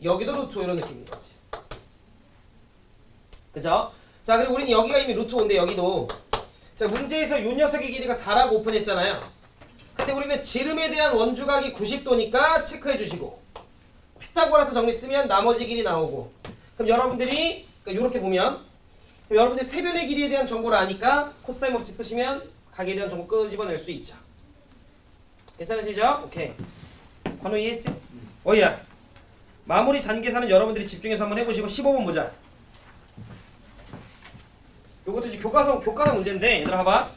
여기도 루트, 이런 느낌인 거지. 그죠? 자, 그리고 우리는 여기가 이미 루트 5인데 여기도. 자, 문제에서 요 녀석의 길이가 4라고 오픈했잖아요. 근데 우리는 지름에 대한 원주각이 90도니까 체크해 주시고, 피타고라스 정리 쓰면 나머지 길이 나오고. 그럼 여러분들이 요렇게 보면 여러분들이 세변의 길이에 대한 정보를 아니까 코사인 법칙 쓰시면 각에 대한 정보 끄집어낼 수 있죠. 괜찮으시죠? 오케이. 관우 이해했지? 어이야. 마무리 잔계산은 여러분들이 집중해서 한번 해보시고 15번 보자. 요것도 이제 교과서 문제인데, 얘들아 봐봐.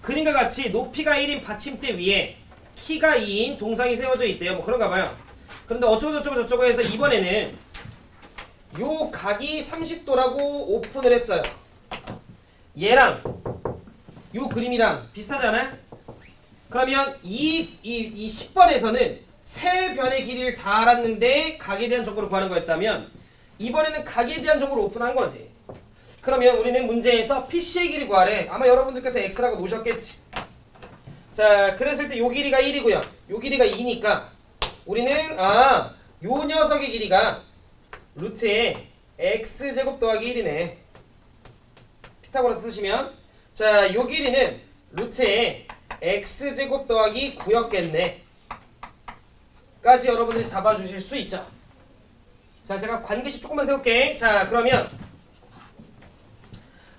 그림과 같이 높이가 1인 받침대 위에 키가 2인 동상이 세워져 있대요. 뭐 그런가 봐요. 그런데 어쩌고저쩌고 해서 이번에는 요 각이 30도라고 오픈을 했어요. 얘랑 요 그림이랑 비슷하잖아요? 그러면 이 10번에서는 세 변의 길이를 다 알았는데 각에 대한 정보를 구하는 거였다면 이번에는 각에 대한 정보를 오픈한 거지. 그러면 우리는 문제에서 PC의 길이 구하래. 아마 여러분들께서 X라고 놓으셨겠지. 자, 그랬을 때 요 길이가 1이고요. 요 길이가 2니까 우리는 요 녀석의 길이가 루트에 X제곱 더하기 1이네. 피타고라스 쓰시면 자, 요 길이는 루트에 x제곱 더하기 9였겠네 까지 여러분들이 잡아주실 수 있죠. 자, 제가 관계식 조금만 세울게. 자, 그러면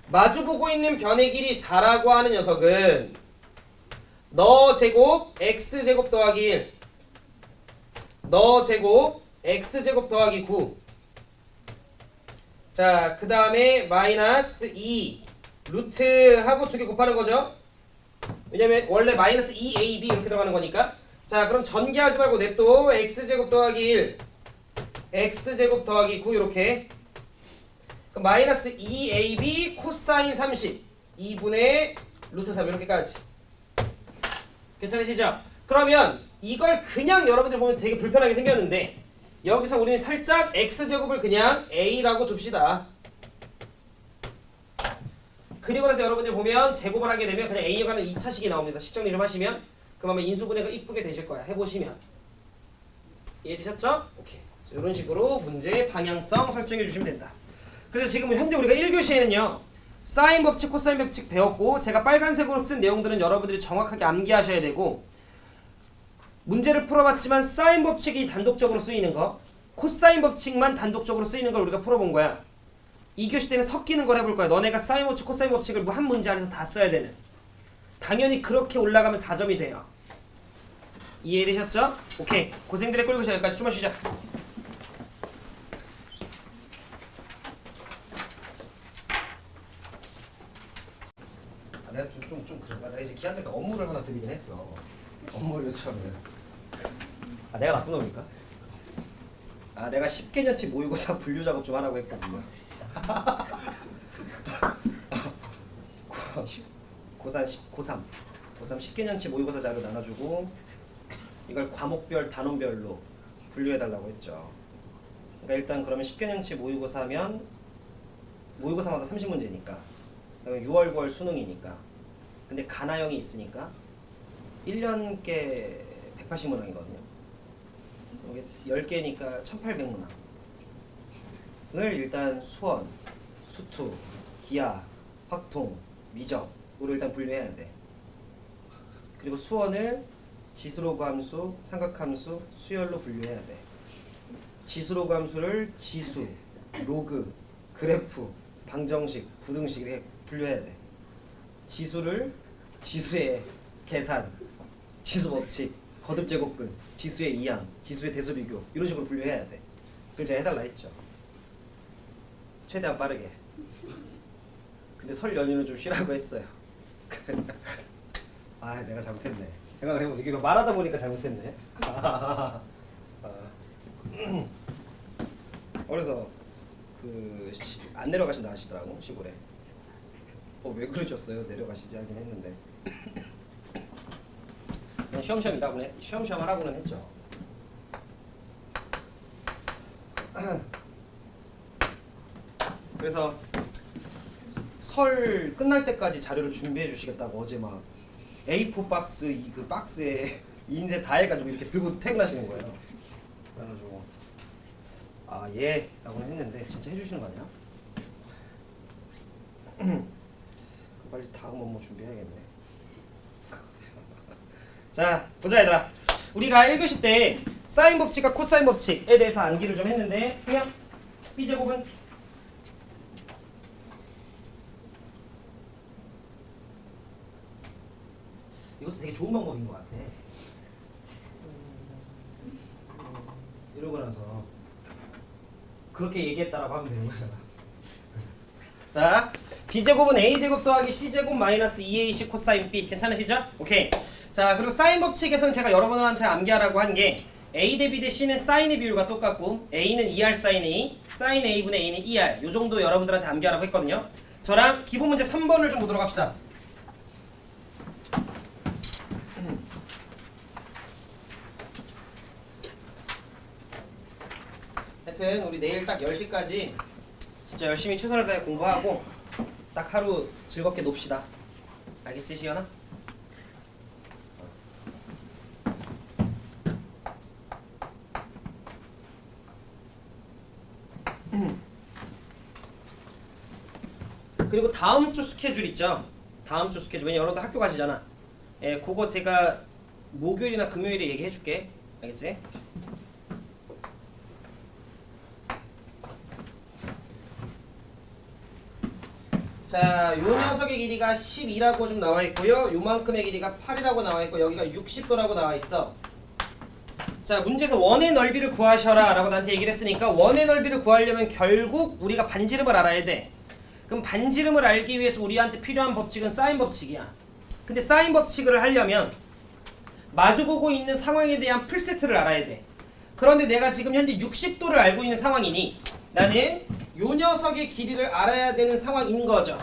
마주보고 있는 변의 길이 4라고 하는 녀석은 너 제곱 x제곱 더하기 1, 너 제곱 x제곱 더하기 9. 자, 그 다음에 마이너스 2 루트하고 두 개 곱하는 거죠. 왜냐면 원래 마이너스 2ab 이렇게 들어가는 거니까. 자, 그럼 전개하지 말고 냅둬. x제곱 더하기 1 x제곱 더하기 9 이렇게. 그럼 마이너스 2ab 코사인 30 2분의 루트 3 이렇게까지. 괜찮으시죠? 그러면 이걸 그냥 여러분들 보면 되게 불편하게 생겼는데 여기서 우리는 살짝 x제곱을 그냥 a라고 둡시다. 그리고 나서 여러분들 보면 제곱을 하게 되면 그냥 a에 관한 2차식이 나옵니다. 식정리 좀 하시면 그러면 인수분해가 이쁘게 되실 거야. 해보시면. 이해되셨죠? 오케이. 이런 식으로 문제의 방향성 설정해 주시면 된다. 그래서 지금 현재 우리가 1교시에는요 사인 법칙, 코사인 법칙 배웠고 제가 빨간색으로 쓴 내용들은 여러분들이 정확하게 암기하셔야 되고 문제를 풀어봤지만 사인 법칙이 단독적으로 쓰이는 거 코사인 법칙만 단독적으로 쓰이는 걸 우리가 풀어본 거야. 2교시 때는 섞이는 걸 해볼 거야. 너네가 사인 법칙, 코사인 법칙을 뭐 한 문제 안에서 다 써야 되는. 당연히 그렇게 올라가면 4점이 돼요. 이해되셨죠? 오케이. 고생들 했고 여기까지 좀만 쉬자. 내가 좀 그런가? 내가 이제 기한색깔 업무를 하나 드리긴 했어. 업무 요청을. 내가 나쁜 놈입니까? 내가 10개년치 모의고사 분류 작업 좀 하라고 했거든요. 고3 10개년치 모의고사 자료 나눠주고 이걸 과목별 단원별로 분류해달라고 했죠. 그러니까 일단 그러면 10개년치 모의고사 하면 모의고사마다 30문제니까 그다음에 6월 9월 수능이니까 근데 가나형이 있으니까 1년께 180문항이거든요. 이게 10개니까 1800문항을 일단 수원, 수투, 기하, 확통, 미적으로 일단 분류해야 돼. 그리고 수원을 지수로그 함수, 삼각함수, 수열로 분류해야 돼. 지수로그 함수를 지수, 로그, 그래프, 방정식, 부등식 이렇게 분류해야 돼. 지수를 지수의 계산, 지수 법칙, 거듭 제곱근, 지수의 이항, 지수의 대수 비교 이런 식으로 분류해야 돼. 그걸 제가 해달라 했죠. 최대한 빠르게. 근데 설 연휴는 좀 쉬라고 했어요. 내가 잘못했네. 생각을 해보니 이게 말하다 보니까 잘못했네. 그래서 안 내려가신다 하시더라고 시골에. 왜 그러셨어요? 내려가시지 하긴 했는데 그냥 쉬엄쉬엄 하라고는 했죠. 그래서 설 끝날 때까지 자료를 준비해 주시겠다고 어제 막 A4 박스 그 박스에 인쇄 다 해가지고 이렇게 들고 퇴근하시는 거예요. 그래가지고 예 라고 했는데 진짜 해주시는 거 아니야? 빨리 다음 업무 준비해야겠네. 자 보자 얘들아. 우리가 1교시 때 사인 법칙과 코사인 법칙에 대해서 암기를 좀 했는데 그냥 B제곱은 이것도 되게 좋은 방법인 것 같아. 이러고 나서 그렇게 얘기했다라고 하면 되는 거잖아. 자, B제곱은 A제곱 더하기 C제곱 마이너스 2AC 코사인 B 괜찮으시죠? 오케이. 자, 그리고 사인 법칙에서는 제가 여러분들한테 암기하라고 한 게 A 대 B 대 C는 사인의 비율과 똑같고 A는 2R 사인 A, 사인 A분의 A는 2R 요 정도 여러분들한테 암기하라고 했거든요. 저랑 기본 문제 3번을 좀 보도록 합시다. 하여튼 우리 내일 딱 10시까지 진짜 열심히 최선을 다해 공부하고 딱 하루 즐겁게 놉시다. 알겠지 시연아? 그리고 다음 주 스케줄 있죠? 다음 주 스케줄. 왜냐면 여러분들 학교 가시잖아. 예, 그거 제가 목요일이나 금요일에 얘기해 줄게. 알겠지? 자, 요 녀석의 길이가 12라고 좀 나와 있고요. 요만큼의 길이가 8이라고 나와 있고 여기가 60도라고 나와 있어. 자, 문제에서 원의 넓이를 구하셔라 라고 나한테 얘기를 했으니까 원의 넓이를 구하려면 결국 우리가 반지름을 알아야 돼. 그럼 반지름을 알기 위해서 우리한테 필요한 법칙은 사인 법칙이야. 근데 사인 법칙을 하려면 마주보고 있는 상황에 대한 풀세트를 알아야 돼. 그런데 내가 지금 현재 60도를 알고 있는 상황이니 나는 요 녀석의 길이를 알아야 되는 상황인 거죠.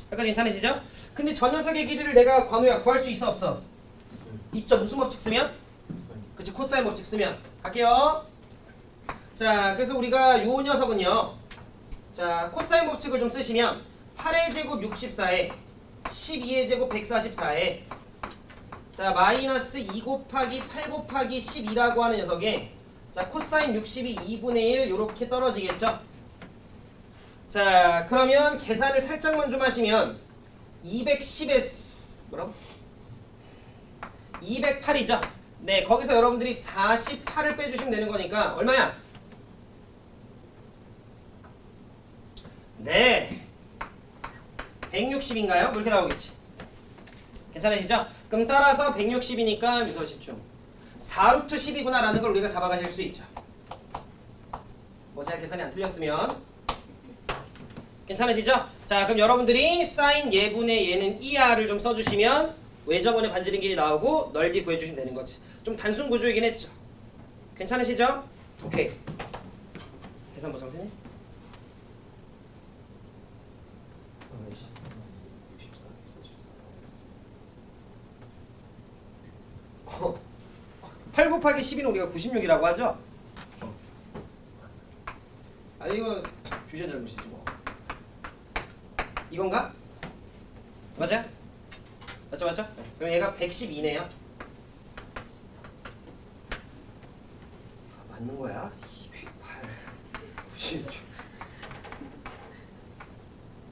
여기까지 괜찮으시죠? 근데 저 녀석의 길이를 내가 관우야 구할 수 있어 없어? 있죠. 무슨 법칙 쓰면? 그치, 코사인 법칙 쓰면. 갈게요. 자, 그래서 우리가 요 녀석은요, 자, 코사인 법칙을 좀 쓰시면 8의 제곱 64에 12의 제곱 144에 자, 마이너스 2 곱하기 8 곱하기 12라고 하는 녀석에 자, 코사인 60이 2분의 1 요렇게 떨어지겠죠? 자, 그러면 계산을 살짝만 좀 하시면 210에 뭐라고? 208이죠? 네, 거기서 여러분들이 48을 빼주시면 되는 거니까 얼마야? 네, 160인가요? 뭐 이렇게 나오겠지. 괜찮으시죠? 그럼 따라서 160이니까 미소 집중. 4루트 10이구나 라는 걸 우리가 잡아가실 수 있죠. 뭐 제가 계산이 안 틀렸으면. 괜찮으시죠? 자, 그럼 여러분들이 사인 예분의 예는 ER을 좀 써주시면 외접원의 반지름 길이 나오고 넓이 구해주시면 되는 거지. 좀 단순 구조이긴 했죠. 괜찮으시죠? 오케이. 계산부 선생님. 8 곱하기 12는 우리가 96이라고 하죠? 아, 이거 주제 잘못이지 뭐. 이건가? 맞아? 맞죠? 네. 그럼 얘가 112네요. 아, 맞는 거야? 208, 96.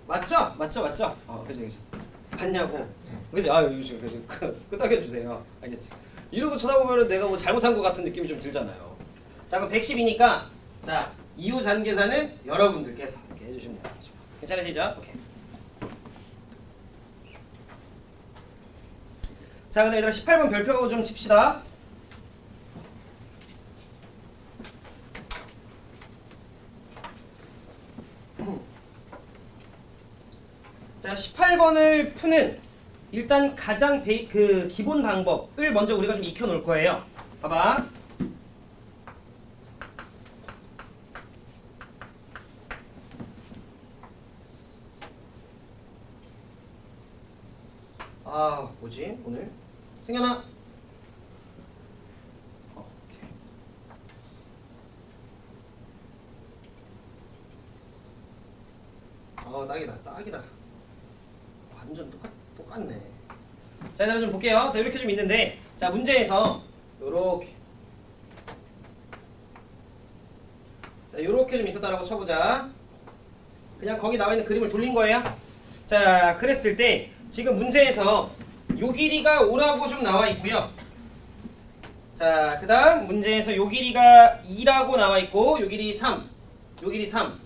맞죠? 그지. 맞냐고. 그지? 아, 그지. 끄덕여 주세요. 알겠지? 이러고 쳐다보면 내가 뭐 잘못한 것 같은 느낌이 좀 들잖아요. 자, 그럼 110이니까 자, 이후 잔 계산은 여러분들께서 이렇게 해주시면 돼요. 괜찮으시죠? 오케이. 자, 근데 얘들아 18번 별표 좀 칩시다. 자, 18번을 푸는 일단 가장 그 기본 방법을 먼저 우리가 좀 익혀 놓을 거예요. 봐봐. 아, 뭐지 오늘? 승현아. 오케이. 딱이다. 완전 똑같네. 자, 얘들아 좀 볼게요. 자, 이렇게 좀 있는데, 자, 문제에서 요렇게, 자, 요렇게 좀 있었다라고 쳐보자. 그냥 거기 나와 있는 그림을 돌린 거예요. 자, 그랬을 때 지금 문제에서 요 길이가 5라고 좀 나와 있고요. 자, 그 다음 문제에서 요 길이가 2라고 나와 있고 요 길이 3, 요 길이 3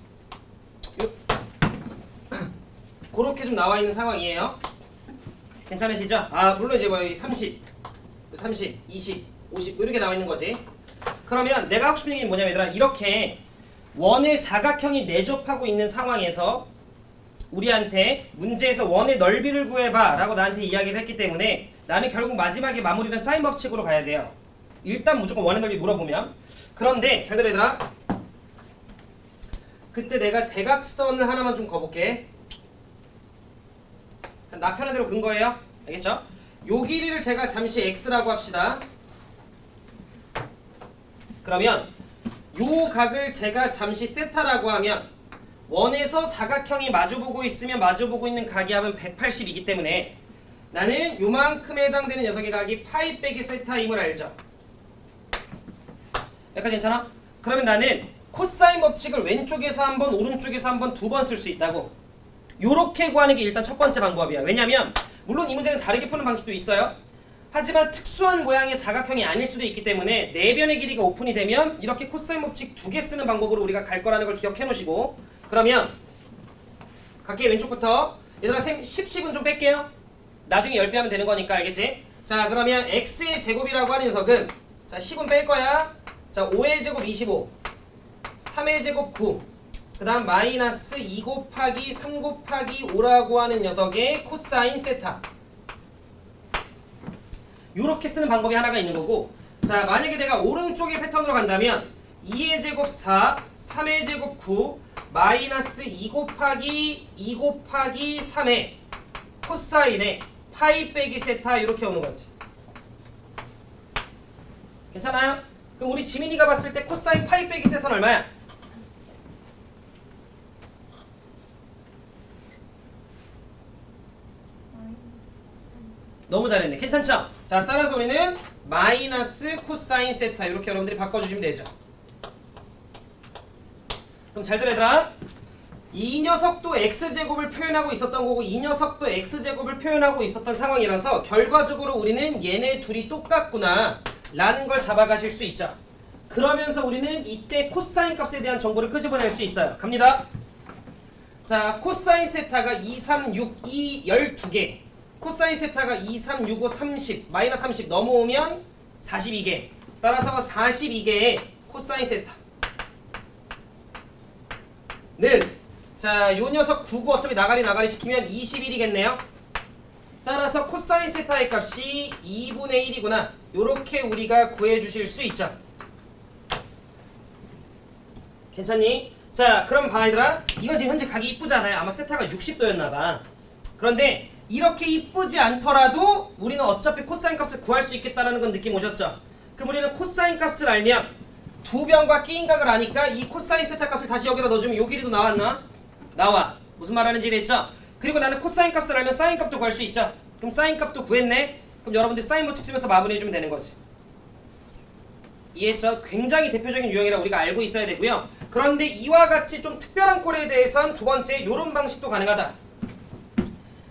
그렇게 좀 나와 있는 상황이에요. 괜찮으시죠? 아, 물론 이제 뭐 30, 20, 50 이렇게 나와 있는 거지. 그러면 내가 하고 싶은 얘기는 뭐냐면 얘들아, 이렇게 원의 사각형이 내접하고 있는 상황에서 우리한테 문제에서 원의 넓이를 구해봐 라고 나한테 이야기를 했기 때문에 나는 결국 마지막에 마무리는 사인 법칙으로 가야 돼요. 일단 무조건 원의 넓이 물어보면. 그런데 잘 들어 얘들아, 그때 내가 대각선을 하나만 좀 그어볼게. 나 편한 대로 근 거예요. 알겠죠? 요 길이를 제가 잠시 x라고 합시다. 그러면 요 각을 제가 잠시 세타라고 하면 원에서 사각형이 마주보고 있으면 마주보고 있는 각이 합은 180이기 때문에 나는 요만큼에 해당되는 녀석의 각이 파이 빼기 세타임을 알죠? 여기까지 괜찮아? 그러면 나는 코사인 법칙을 왼쪽에서 한 번, 오른쪽에서 한 번, 두 번 쓸 수 있다고. 요렇게 구하는 게 일단 첫 번째 방법이야. 왜냐면 물론 이 문제는 다르게 푸는 방식도 있어요. 하지만 특수한 모양의 사각형이 아닐 수도 있기 때문에 내변의 길이가 오픈이 되면 이렇게 코사인 법칙 2개 쓰는 방법으로 우리가 갈 거라는 걸 기억해 놓으시고, 그러면 갈게요. 왼쪽부터. 얘들아 쌤 10은 좀 뺄게요. 나중에 10배 하면 되는 거니까 알겠지? 자 그러면 x의 제곱이라고 하는 녀석은 자 10은 뺄 거야. 자 5의 제곱 25, 3의 제곱 9, 그 다음 마이너스 2 곱하기 3 곱하기 5라고 하는 녀석의 코사인 세타. 요렇게 쓰는 방법이 하나가 있는 거고, 자 만약에 내가 오른쪽의 패턴으로 간다면 2의 제곱 4, 3의 제곱 9, 마이너스 2 곱하기 3의 코사인의 파이 빼기 세타 이렇게 오는 거지. 괜찮아요? 그럼 우리 지민이가 봤을 때 코사인 파이 빼기 세타는 얼마야? 너무 잘했네. 괜찮죠? 자 따라서 우리는 마이너스 코사인 세타 이렇게 여러분들이 바꿔주시면 되죠. 그럼 잘 들어 얘들아. 이 녀석도 x제곱을 표현하고 있었던 거고 이 녀석도 x제곱을 표현하고 있었던 상황이라서 결과적으로 우리는 얘네 둘이 똑같구나 라는 걸 잡아가실 수 있죠. 그러면서 우리는 이때 코사인 값에 대한 정보를 끄집어낼 수 있어요. 갑니다. 자 코사인 세타가 2, 3, 6, 2, 12개, 코사인 세타가 2, 3, 6, 5, 30, 마이너스 30 넘어오면 42개. 따라서 42개의 코사인 세타 는 자, 요 녀석 9구 어차피 나가리 시키면 21이겠네요. 따라서 코사인 세타의 값이 2분의 1이구나. 요렇게 우리가 구해주실 수 있죠. 괜찮니? 자, 그럼 봐 얘들아. 이거 지금 현재 각이 이쁘잖아요. 아마 세타가 60도였나봐. 그런데 이렇게 이쁘지 않더라도 우리는 어차피 코사인 값을 구할 수 있겠다는 건 느낌 오셨죠? 그럼 우리는 코사인 값을 알면 두 변과 끼인 각을 아니까 이 코사인 세타 값을 다시 여기다 넣어주면 요 길이도 나왔나? 나와. 무슨 말하는지 됐죠? 그리고 나는 코사인 값을 알면 사인 값도 구할 수 있죠? 그럼 사인 값도 구했네? 그럼 여러분들 사인 법칙 쓰면서 마무리해주면 되는 거지. 이해했죠? 굉장히 대표적인 유형이라 우리가 알고 있어야 되고요. 그런데 이와 같이 좀 특별한 꼴에 대해서는 두 번째 요런 방식도 가능하다.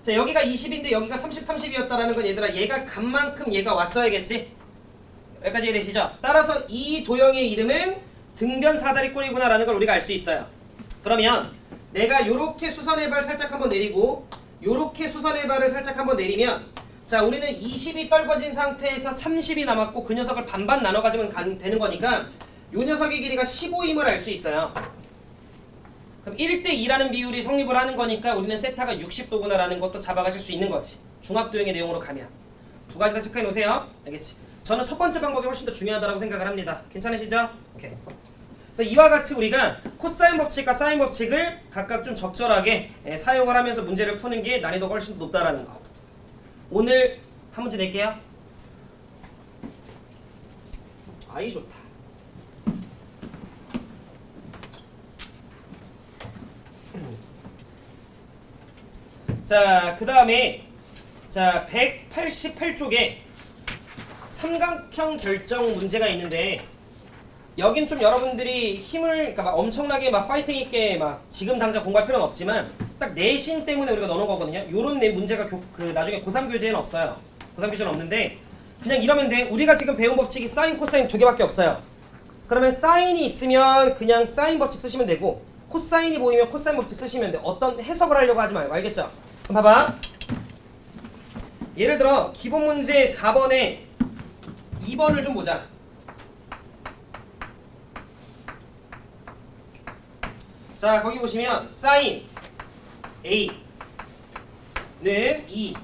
자 여기가 20인데 여기가 30, 30이었다라는 건 얘들아 얘가 간 만큼 얘가 왔어야겠지? 여기까지 이해되시죠? 따라서 이 도형의 이름은 등변 사다리꼴이구나 라는 걸 우리가 알 수 있어요. 그러면 내가 요렇게 수선의 발 살짝 한번 내리고 요렇게 수선의 발을 살짝 한번 내리면 자 우리는 20이 떨궈진 상태에서 30이 남았고 그 녀석을 반반 나눠 가지면 되는 거니까 요 녀석의 길이가 15임을 알 수 있어요. 그럼 1대2라는 비율이 성립을 하는 거니까 우리는 세타가 60도구나 라는 것도 잡아가실 수 있는 거지. 중학도형의 내용으로 가면 두 가지 다 체크해 놓으세요. 알겠지? 저는 첫 번째 방법이 훨씬 더 중요하다고 생각을 합니다. 괜찮으시죠? 오케이. 그래서 이와 같이 우리가 코사인 법칙과 사인 법칙을 각각 좀 적절하게 사용을 하면서 문제를 푸는 게 난이도가 훨씬 더 높다라는 거. 오늘 한 문제 낼게요. 아이 좋다. 자, 그 다음에 자 188쪽에 삼각형 결정 문제가 있는데 여긴 좀 여러분들이 힘을 그러니까 막 엄청나게 막 파이팅 있게 막 지금 당장 공부할 필요는 없지만 딱 내신 때문에 우리가 넣어놓은 거거든요. 요런 내 문제가 나중에 고3 교재에는 없어요. 고3 교재는 없는데 그냥 이러면 돼. 우리가 지금 배운 법칙이 사인, 코사인 두 개밖에 없어요. 그러면 사인이 있으면 그냥 사인 법칙 쓰시면 되고 코사인이 보이면 코사인 법칙 쓰시면 돼. 어떤 해석을 하려고 하지 말고. 알겠죠? 그럼 봐봐. 예를 들어 기본 문제 4번에 2번을 좀 보자. 자 거기 보시면 사인 A는 2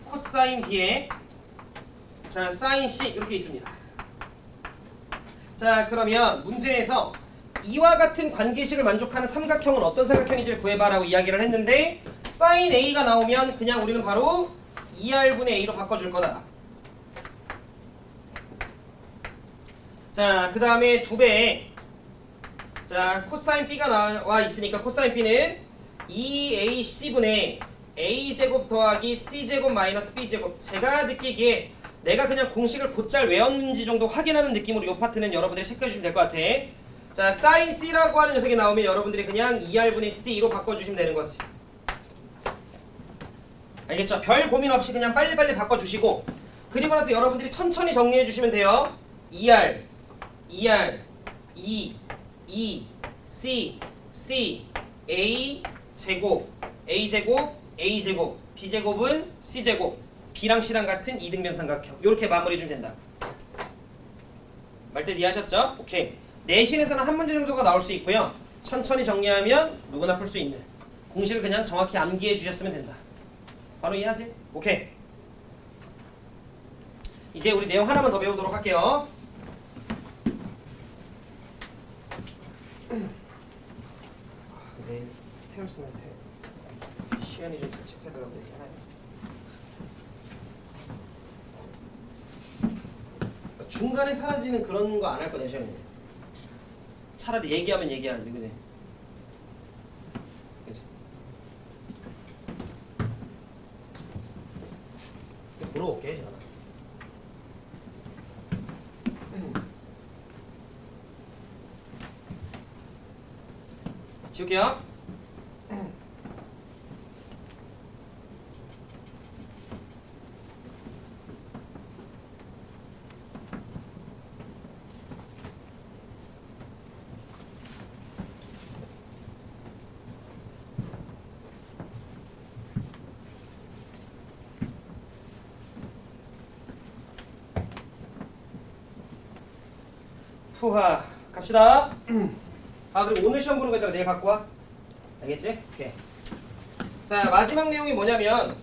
코사인 B에 자 사인 C 이렇게 있습니다. 자 그러면 문제에서 이와 같은 관계식을 만족하는 삼각형은 어떤 삼각형인지를 구해봐라고 이야기를 했는데 사인 A가 나오면 그냥 우리는 바로 2R분의 A로 바꿔줄 거다. 자 그 다음에 2배 자 코사인 B가 나와 있으니까 코사인 B는 2AC분의 A제곱 더하기 C제곱 마이너스 B제곱. 제가 느끼기에 내가 그냥 공식을 곧잘 외웠는지 정도 확인하는 느낌으로 이 파트는 여러분들이 체크해주시면 될 것 같아. 자 사인 C라고 하는 녀석이 나오면 여러분들이 그냥 2R분의 C로 바꿔주시면 되는 거지. 알겠죠? 별 고민 없이 그냥 빨리빨리 바꿔주시고 그리고 나서 여러분들이 천천히 정리해 주시면 돼요. ER, ER, E, E, C, C, A 제곱, A 제곱, A 제곱, B 제곱은 C 제곱, B랑 C랑 같은 이등변 삼각형. 이렇게 마무리해 주면 된다. 말뜻 이해하셨죠? 오케이. 내신에서는 한 문제 정도가 나올 수 있고요. 천천히 정리하면 누구나 풀 수 있는 공식을 그냥 정확히 암기해 주셨으면 된다. 바로 이해하지? 오케이. 이제 우리 내용 하나만 더 배우도록 할게요. 근데 태열스한테 시연이 좀 자책해달라고 얘기하나요? 중간에 사라지는 그런 거 안 할 거냐 시연이. 차라리 얘기하면 얘기하지, 그지? 그지? 물어볼게, 제가. 지울게요. 푸하 갑시다. 아 그리고 오늘 시험 보는 거 있다가 내일 갖고 와. 알겠지? 오케이. 자 마지막 내용이 뭐냐면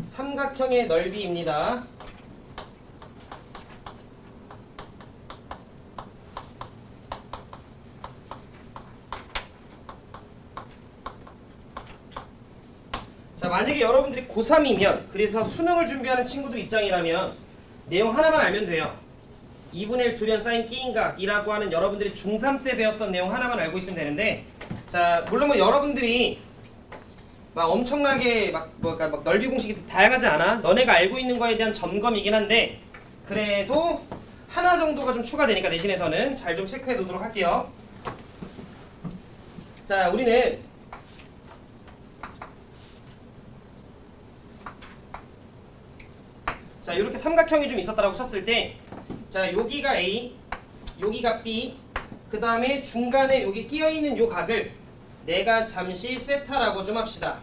삼각형의 넓이입니다. 자 만약에 여러분들이 고3이면 그래서 수능을 준비하는 친구들 입장이라면 내용 하나만 알면 돼요. 2분의 1 두변 사인 끼인각이라고 하는 여러분들이 중3 때 배웠던 내용 하나만 알고 있으면 되는데 자 물론 뭐 여러분들이 막 엄청나게 막 넓이 공식이 다양하지 않아. 너네가 알고 있는 거에 대한 점검이긴 한데 그래도 하나 정도가 좀 추가되니까 내신에서는 잘 좀 체크해 두도록 할게요. 자 우리는 자 이렇게 삼각형이 좀 있었다라고 쳤을 때 자 여기가 A, 여기가 B, 그 다음에 중간에 여기 끼어있는 요 각을 내가 잠시 세타라고 좀 합시다.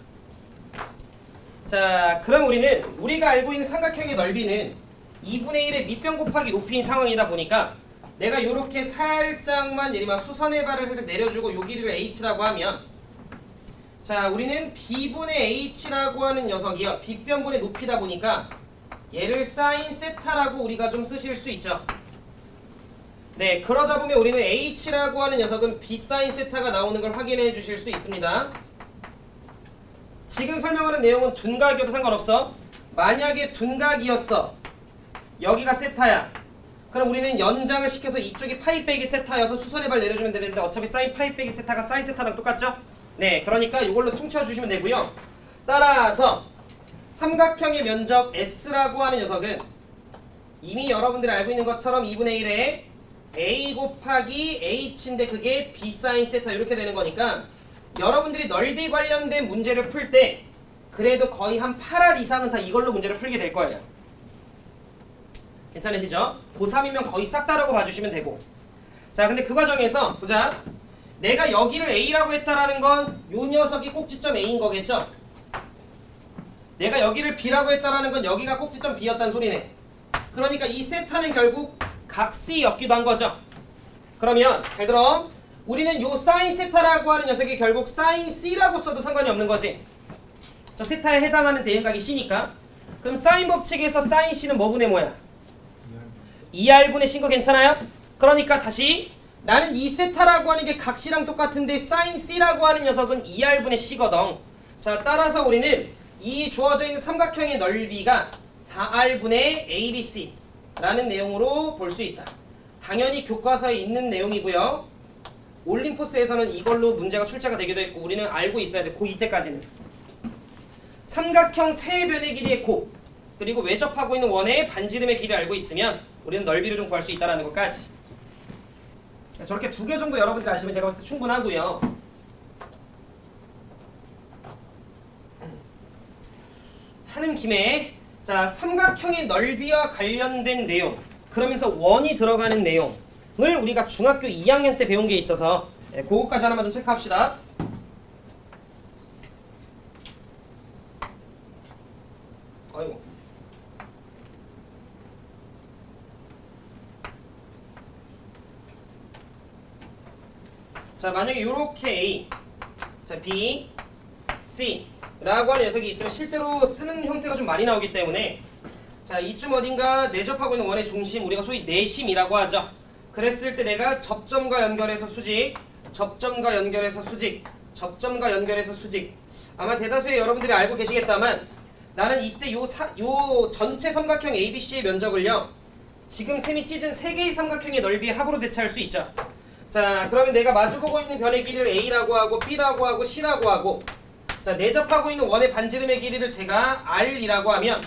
자 그럼 우리는 우리가 알고 있는 삼각형의 넓이는 2분의 1의 밑변 곱하기 높이인 상황이다 보니까 내가 요렇게 살짝만 예를 들면 수선의 발을 살짝 내려주고 요 길이를 H라고 하면 자 우리는 B분의 H라고 하는 녀석이요 빗변분의 높이다 보니까 얘를 사인 세타라고 우리가 좀 쓰실 수 있죠. 네, 그러다 보면 우리는 H라고 하는 녀석은 B 사인 세타가 나오는 걸 확인해 주실 수 있습니다. 지금 설명하는 내용은 둔각이어도 상관없어. 만약에 둔각이었어. 여기가 세타야. 그럼 우리는 연장을 시켜서 이쪽이 파이 빼기 세타여서 수선의 발 내려주면 되는데 어차피 사인 파이 빼기 세타가 사인 세타랑 똑같죠? 네, 그러니까 이걸로 퉁쳐주시면 되고요. 따라서 삼각형의 면적 S라고 하는 녀석은 이미 여러분들이 알고 있는 것처럼 2분의 1에 A 곱하기 H인데 그게 B 사인 세타 이렇게 되는 거니까 여러분들이 넓이 관련된 문제를 풀 때 그래도 거의 한 8할 이상은 다 이걸로 문제를 풀게 될 거예요. 괜찮으시죠? 고3이면 거의 싹 다라고 봐주시면 되고 자 근데 그 과정에서 보자 내가 여기를 A라고 했다라는 건 요 녀석이 꼭지점 A인 거겠죠? 내가 여기를 B라고 했다라는 건 여기가 꼭지점 B였다는 소리네. 그러니까 이 세타는 결국 각 C였기도 한 거죠. 그러면 잘 들어. 우리는 요 사인 세타라고 하는 녀석이 결국 사인 C라고 써도 상관이 없는 거지. 저 세타에 해당하는 대응각이 C니까. 그럼 사인 법칙에서 사인 C는 뭐분의 뭐야? 2R분의 C인 거 괜찮아요? 그러니까 다시 나는 이 세타라고 하는 게 각 C랑 똑같은데 사인 C라고 하는 녀석은 2R분의 C거든. 자 따라서 우리는 이 주어져 있는 삼각형의 넓이가 4R분의 ABC 라는 내용으로 볼 수 있다. 당연히 교과서에 있는 내용이고요. 올림포스에서는 이걸로 문제가 출제가 되기도 했고 우리는 알고 있어야 돼. 고2 때까지는. 삼각형 세 변의 길이의 곱 그리고 외접하고 있는 원의 반지름의 길이를 알고 있으면 우리는 넓이를 좀 구할 수 있다는 것까지. 저렇게 2개 정도 여러분들이 아시면 제가 봤을 때 충분하고요. 하는 김에 자 삼각형의 넓이와 관련된 내용 그러면서 원이 들어가는 내용을 우리가 중학교 2학년 때 배운 게 있어서 그거까지 하나만 좀 체크합시다. 아이고. 자 만약에 요렇게 A 자 B C 라고 하는 녀석이 있으면 실제로 쓰는 형태가 좀 많이 나오기 때문에 자 이쯤 어딘가 내접하고 있는 원의 중심 우리가 소위 내심이라고 하죠. 그랬을 때 내가 접점과 연결해서 수직 접점과 연결해서 수직 접점과 연결해서 수직 아마 대다수의 여러분들이 알고 계시겠다만 나는 이때 요 전체 삼각형 ABC의 면적을요 지금 셈이 찢은 3개의 삼각형의 넓이의 합으로 대체할 수 있죠. 자 그러면 내가 마주보고 있는 변의 길이를 A라고 하고 B라고 하고 C라고 하고 자 내접하고 있는 원의 반지름의 길이를 제가 R이라고 하면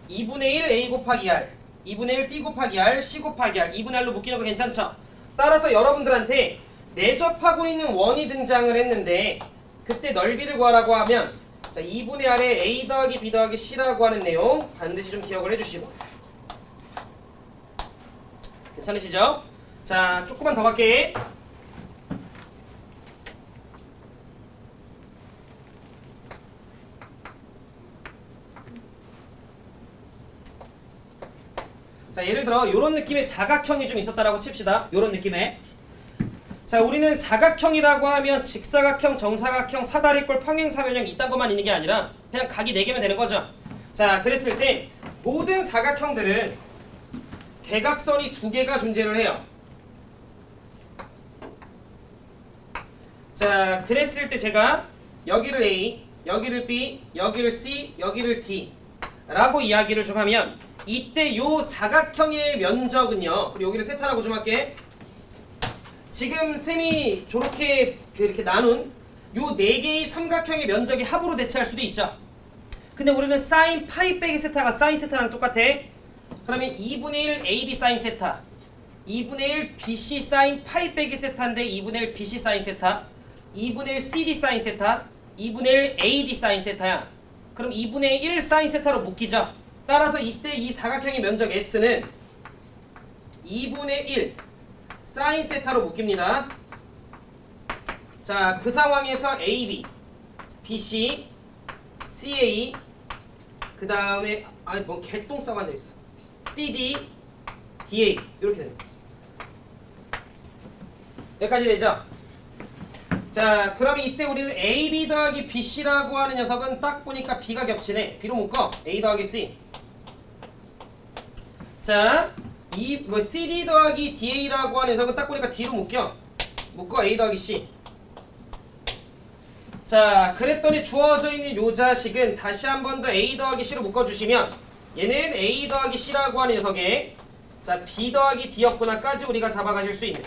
2분의 1 A 곱하기 R 2분의 1 B 곱하기 R C 곱하기 R 2분의 R로 묶이는 거 괜찮죠? 따라서 여러분들한테 내접하고 있는 원이 등장을 했는데 그때 넓이를 구하라고 하면 자 2분의 R에 A 더하기 B 더하기 C라고 하는 내용 반드시 좀 기억을 해주시고 괜찮으시죠? 자 조금만 더 갈게. 자 예를 들어 요런 느낌의 사각형이 좀 있었다라고 칩시다. 요런 느낌의 자 우리는 사각형이라고 하면 직사각형, 정사각형, 사다리꼴, 평행사변형 이딴 것만 있는 게 아니라 그냥 각이 4개면 되는 거죠. 자 그랬을 때 모든 사각형들은 대각선이 2개가 존재를 해요. 자 그랬을 때 제가 여기를 A, 여기를 B, 여기를 C, 여기를 D 라고 이야기를 좀 하면 이때 요 사각형의 면적은요 그리고 여기를 세타라고 좀 할게. 지금 셈이 저렇게 이렇게 나눈 요 4개의 삼각형의 면적이 합으로 대체할 수도 있죠. 근데 우리는 사인 파이 빼기 세타가 사인 세타랑 똑같아. 그러면 2분의 1 AB 사인 세타 2분의 1 BC 사인 파이 빼기 세타인데 2분의 1 BC 사인 세타 2분의 1 CD 사인 세타 2분의 1 AD 사인 세타야. 그럼 2분의 1 사인 세타로 묶이죠. 따라서 이때 이 사각형의 면적 S는 2분의 1 사인 세타로 묶입니다. 자, 그 상황에서 AB, BC, CA 그 다음에 아니 뭐 개똥 싸움 앉아있어 CD, DA 이렇게 되는 거지. 여기까지 되죠? 자 그럼 이때 우리는 AB 더하기 BC라고 하는 녀석은 딱 보니까 B가 겹치네. B로 묶어. A 더하기 C. 자 CD 더하기 DA라고 하는 녀석은 딱 보니까 D로 묶어 A 더하기 C. 자 그랬더니 주어져 있는 요 자식은 다시 한 번 더 A 더하기 C로 묶어주시면 얘는 A 더하기 C라고 하는 녀석에 자 B 더하기 D였구나까지 우리가 잡아가실 수 있는.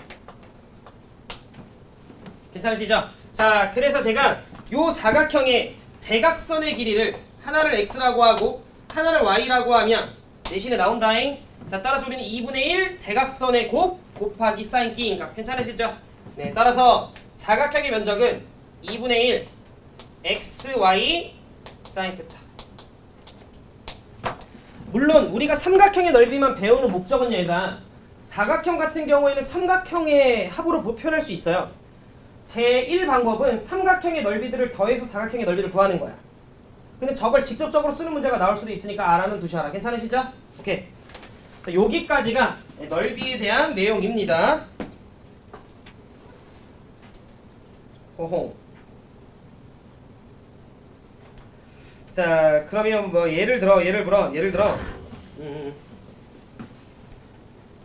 괜찮으시죠? 자 그래서 제가 요 사각형의 대각선의 길이를 하나를 X라고 하고 하나를 Y라고 하면 대신에 나온다잉. 자 따라서 우리는 2분의 1 대각선의 곱하기 사인 끼인각. 괜찮으시죠? 네 따라서 사각형의 면적은 2분의 1 XY 사인 세타. 물론 우리가 삼각형의 넓이만 배우는 목적은 얘가 사각형 같은 경우에는 삼각형의 합으로 표현할 수 있어요. 제1방법은 삼각형의 넓이들을 더해서 사각형의 넓이를 구하는 거야. 근데 저걸 직접적으로 쓰는 문제가 나올 수도 있으니까 알아는 두셔라. 괜찮으시죠? 오케이. 자, 여기까지가 넓이에 대한 내용입니다. 호호. 자, 그러면 뭐 예를 들어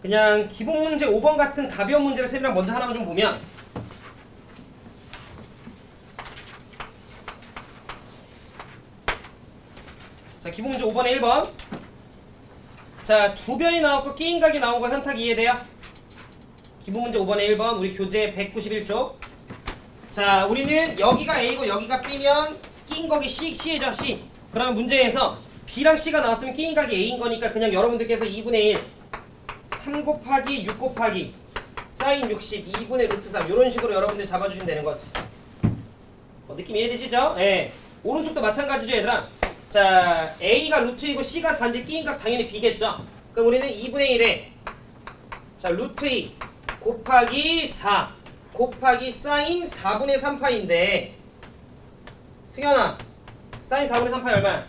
그냥 기본 문제 5번 같은 가벼운 문제를 쌤이랑 먼저 하나만 좀 보면 자, 기본 문제 5번에 1번. 자, 두 변이 나왔고 끼인각이 나온 거 현탁 이해돼요? 기본 문제 5번에 1번 우리 교재 191쪽. 자, 우리는 여기가 A고 여기가 B면 끼인각이 C죠, C. 그러면 문제에서 B랑 C가 나왔으면 끼인각이 A인 거니까 그냥 여러분들께서 2분의 1 3 곱하기 6 곱하기 사인 60 2분의 루트 3 이런 식으로 여러분들 잡아주시면 되는 거지. 느낌 이해되시죠? 예. 오른쪽도 마찬가지죠, 얘들아. 자, A가 루트 2고 C가 4인데 B인각 당연히 B겠죠? 그럼 우리는 2분의 1에 자, 루트 2 곱하기 4 곱하기 사인 4분의 3파인데 승현아, 사인 4분의 3파 얼마야?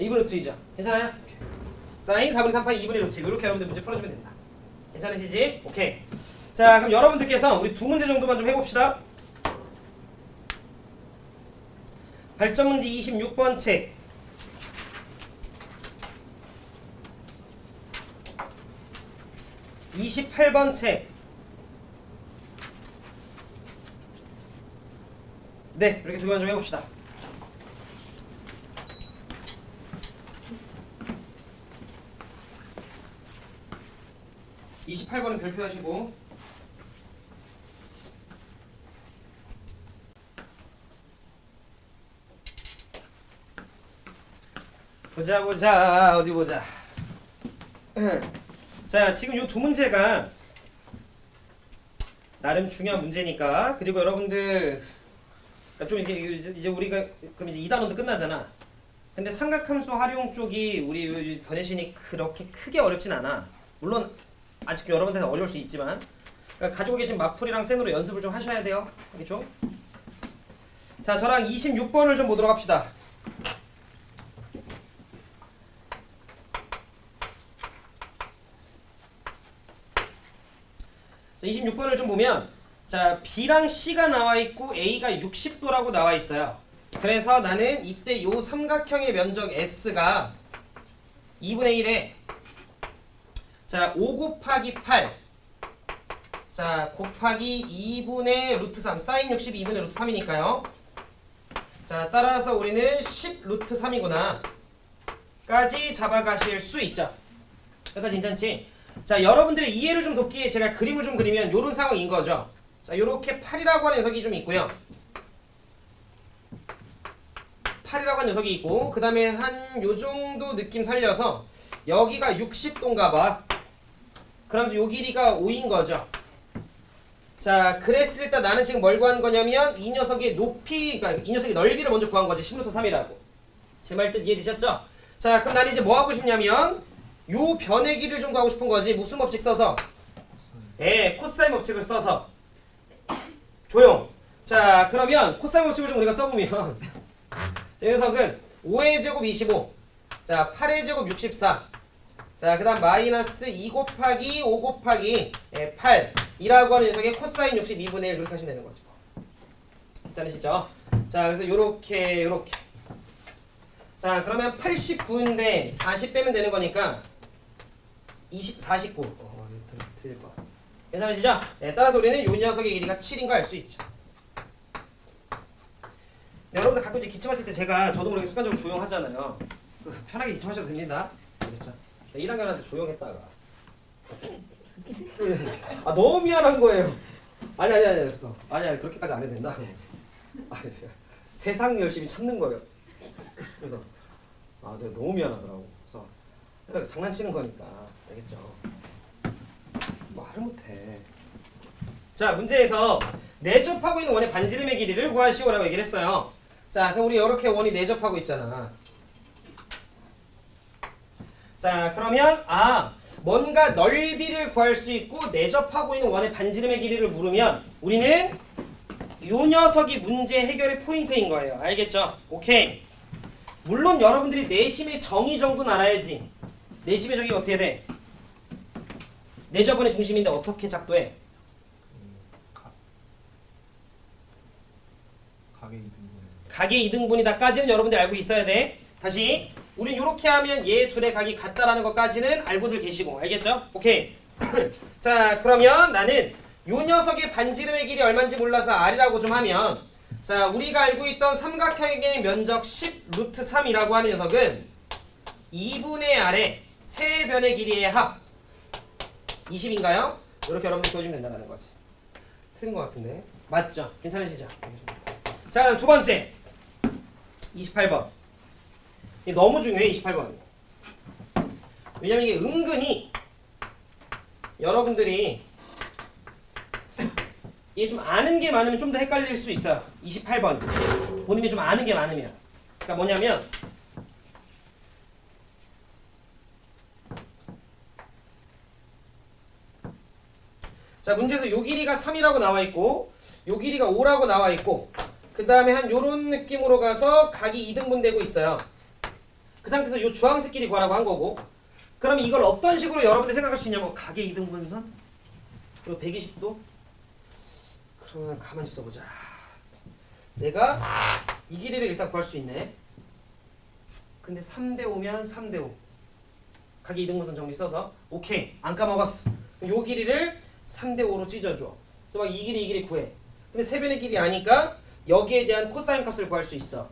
2분의 루트 2죠. 괜찮아요? 사인 4분의 3파 2분의 루트 2 이렇게 여러분들 문제 풀어주면 된다. 괜찮으시지? 오케이. 자, 그럼 여러분들께서 우리 두 문제 정도만 좀 해봅시다. 발전 문제 26번 책 28번 책. 네, 이렇게 두 개만 좀 해봅시다. (28번은) 별표하시고 보자 어디 보자. 자, 지금 요 두 문제가 나름 중요한 문제니까. 그리고 여러분들 좀 이제 우리가 그럼 이제 2단원도 끝나잖아. 근데 삼각함수 활용 쪽이 우리 견해신이 그렇게 크게 어렵진 않아. 물론 아직 여러분들한테 어려울 수 있지만, 그러니까 가지고 계신 마풀이랑 센으로 연습을 좀 하셔야 돼요. 알겠죠? 자, 저랑 26번을 좀 보도록 합시다. 자, 26번을 좀 보면, 자, B랑 C가 나와 있고 A가 60도라고 나와 있어요. 그래서 나는 이때 요 삼각형의 면적 S가 2분의 1에 자, 5 곱하기 8 자, 곱하기 2분의 루트 3 사인 60 2분의 루트 3이니까요. 자, 따라서 우리는 10 루트 3이구나 까지 잡아가실 수 있죠. 여기까지 괜찮지? 자, 여러분들의 이해를 좀 돕기에 제가 그림을 좀 그리면 요런 상황인 거죠. 자, 요렇게 8이라고 하는 녀석이 좀 있고요. 8이라고 하는 녀석이 있고, 그 다음에 한 요정도 느낌 살려서 여기가 60도인가 봐. 그러면서 요 길이가 5인 거죠. 자, 그랬을 때 나는 지금 뭘 구한 거냐면 이 녀석의 높이, 그러니까 이 녀석의 넓이를 먼저 구한 거지. 10루트 3이라고. 제 말 뜻 이해되셨죠? 자, 그럼 나는 이제 뭐 하고 싶냐면 요 변의 길이를 좀 구하고 싶은 거지. 무슨 법칙 써서? 코사인 법칙을 써서. 조용. 자, 그러면 코사인 법칙을 좀 우리가 써보면 이 녀석은 5의 제곱 25, 자, 8의 제곱 64, 자, 그 다음 마이너스 2 곱하기 5 곱하기 8이라고 하는 녀석의 코사인 62분의 1 그렇게 하시면 되는 거죠. 괜찮으시죠? 자, 그래서 요렇게 자, 그러면 89인데 40 빼면 되는 거니까 49. 틀릴 거. 괜찮으시죠? 네, 따라서 우리는 요 녀석의 길이가 7인 거 알 수 있죠. 네, 여러분들 가끔 이제 기침하실 때 저도 모르게 습관적으로 조용하잖아요. 편하게 기침하셔도 됩니다. 알겠죠? 자, 1학년한테 조용했다가 아, 너무 미안한 거예요. 아니 그래서 아니 그렇게까지 안 해도 된다. 세상 열심히 참는 거예요. 그래서 아, 내가 너무 미안하더라고. 그래서 내가 장난치는 거니까 알겠죠? 말을 못해. 자, 문제에서 내접하고 있는 원의 반지름의 길이를 구하시오라고 얘기를 했어요. 자, 그럼 우리 이렇게 원이 내접하고 있잖아. 자, 그러면 뭔가 넓이를 구할 수 있고 내접하고 있는 원의 반지름의 길이를 물으면 우리는 요 녀석이 문제 해결의 포인트인 거예요. 알겠죠? 오케이. 물론 여러분들이 내심의 정의 정도는 알아야지. 내심의 정의가 어떻게 돼? 내접원의 중심인데 어떻게 작도해? 각의 이등분이다까지는 여러분들이 알고 있어야 돼. 다시 우린 이렇게 하면 얘 둘의 각이 같다라는 것까지는 알고들 계시고. 알겠죠? 오케이. 자, 그러면 나는 요 녀석의 반지름의 길이 얼마인지 몰라서 R이라고 좀 하면, 자, 우리가 알고 있던 삼각형의 면적 10 루트 3이라고 하는 녀석은 2분의 R의 세 변의 길이의 합 20인가요? 이렇게 여러분들 보여주면 된다는 거지. 틀린 것 같은데. 맞죠? 괜찮으시죠? 자, 그럼 두 번째 28번. 이게 너무 중요해. 28번. 왜냐면 이게 은근히 여러분들이 얘 좀 아는 게 많으면 좀 더 헷갈릴 수 있어요. 28번. 본인이 좀 아는 게 많으면. 그러니까 뭐냐면 자, 문제에서 요 길이가 3이라고 나와 있고 요 길이가 5라고 나와 있고 그 다음에 한 요런 느낌으로 가서 각이 2등분 되고 있어요. 그 상태에서 요 주황색 길이 구하라고 한 거고 그러면 이걸 어떤 식으로 여러분들 생각할 수 있냐면 각의 2등분선 그리고 120도 그러면 가만히 있어보자. 내가 이 길이를 일단 구할 수 있네. 근데 3대 5면 3대 5 각의 2등분선 정리 써서 오케이 안 까먹었어. 요 길이를 3대 5로 찢어줘. 그래서 막 이 길이 구해. 근데 세변의 길이 아니까 여기에 대한 코사인 값을 구할 수 있어.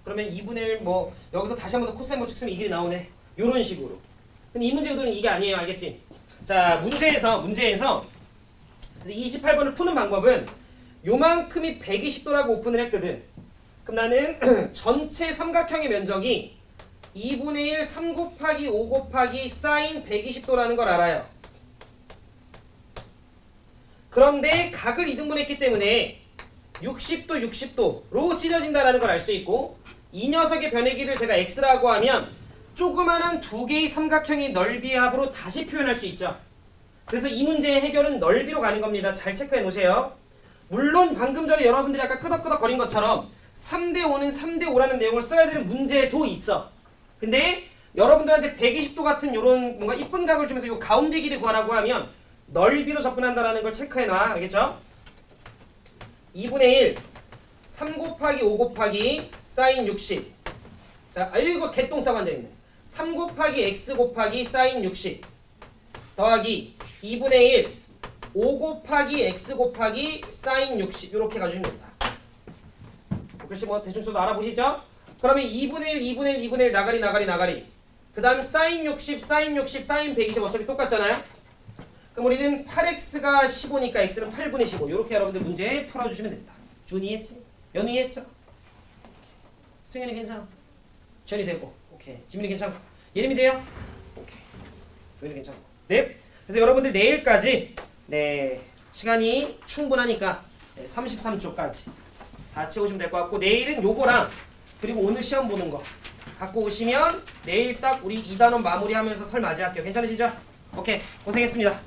그러면 2분의 1 뭐 여기서 다시 한 번 더 코사인 법칙 쓰면 이 길이 나오네. 요런 식으로. 근데 이 문제 의도는 이게 아니에요. 알겠지? 자, 문제에서 그래서 28번을 푸는 방법은 요만큼이 120도라고 오픈을 했거든. 그럼 나는 전체 삼각형의 면적이 2분의 1 3 곱하기 5 곱하기 사인 120도라는 걸 알아요. 그런데 각을 2등분했기 때문에 60도 60도로 찢어진다는 걸 알 수 있고 이 녀석의 변의 길이를 제가 x라고 하면 조그마한 두 개의 삼각형의 넓이의 합으로 다시 표현할 수 있죠. 그래서 이 문제의 해결은 넓이로 가는 겁니다. 잘 체크해 놓으세요. 물론 방금 전에 여러분들이 아까 끄덕끄덕 거린 것처럼 3대 5는 3대 5라는 내용을 써야 되는 문제도 있어. 근데 여러분들한테 120도 같은 요런 뭔가 이쁜 각을 주면서 요 가운데 길이 구하라고 하면 넓이로 접근한다라는 걸 체크해놔. 알겠죠? 2분의 1 3 곱하기 5 곱하기 사인 60. 자, 이거 개똥싸고 앉아있네. 3 곱하기 x 곱하기 사인 60 더하기 2분의 1 5 곱하기 x 곱하기 사인 60 이렇게 가주시면 됩니다. 글씨 뭐 대충 써도 알아보시죠? 그러면 2분의 1 2분의 1 2분의 1 나가리 그 다음에 사인 60 사인 60 사인 120 어차피 똑같잖아요. 그럼 우리는 8x가 15니까 x는 8분의 15 이렇게 여러분들 문제 풀어주시면 된다. 준이 이해했지? 연우 이해했죠? 승현이 괜찮아? 전이 되고 오케이. 지민이 괜찮고 예림이 돼요? 오케이. 도현이 괜찮고 네. 그래서 여러분들 내일까지 네 시간이 충분하니까 33초까지 다 채우시면 될 것 같고 내일은 요거랑 그리고 오늘 시험 보는 거 갖고 오시면 내일 딱 우리 2단원 마무리하면서 설 맞이할게요. 괜찮으시죠? 오케이 고생했습니다.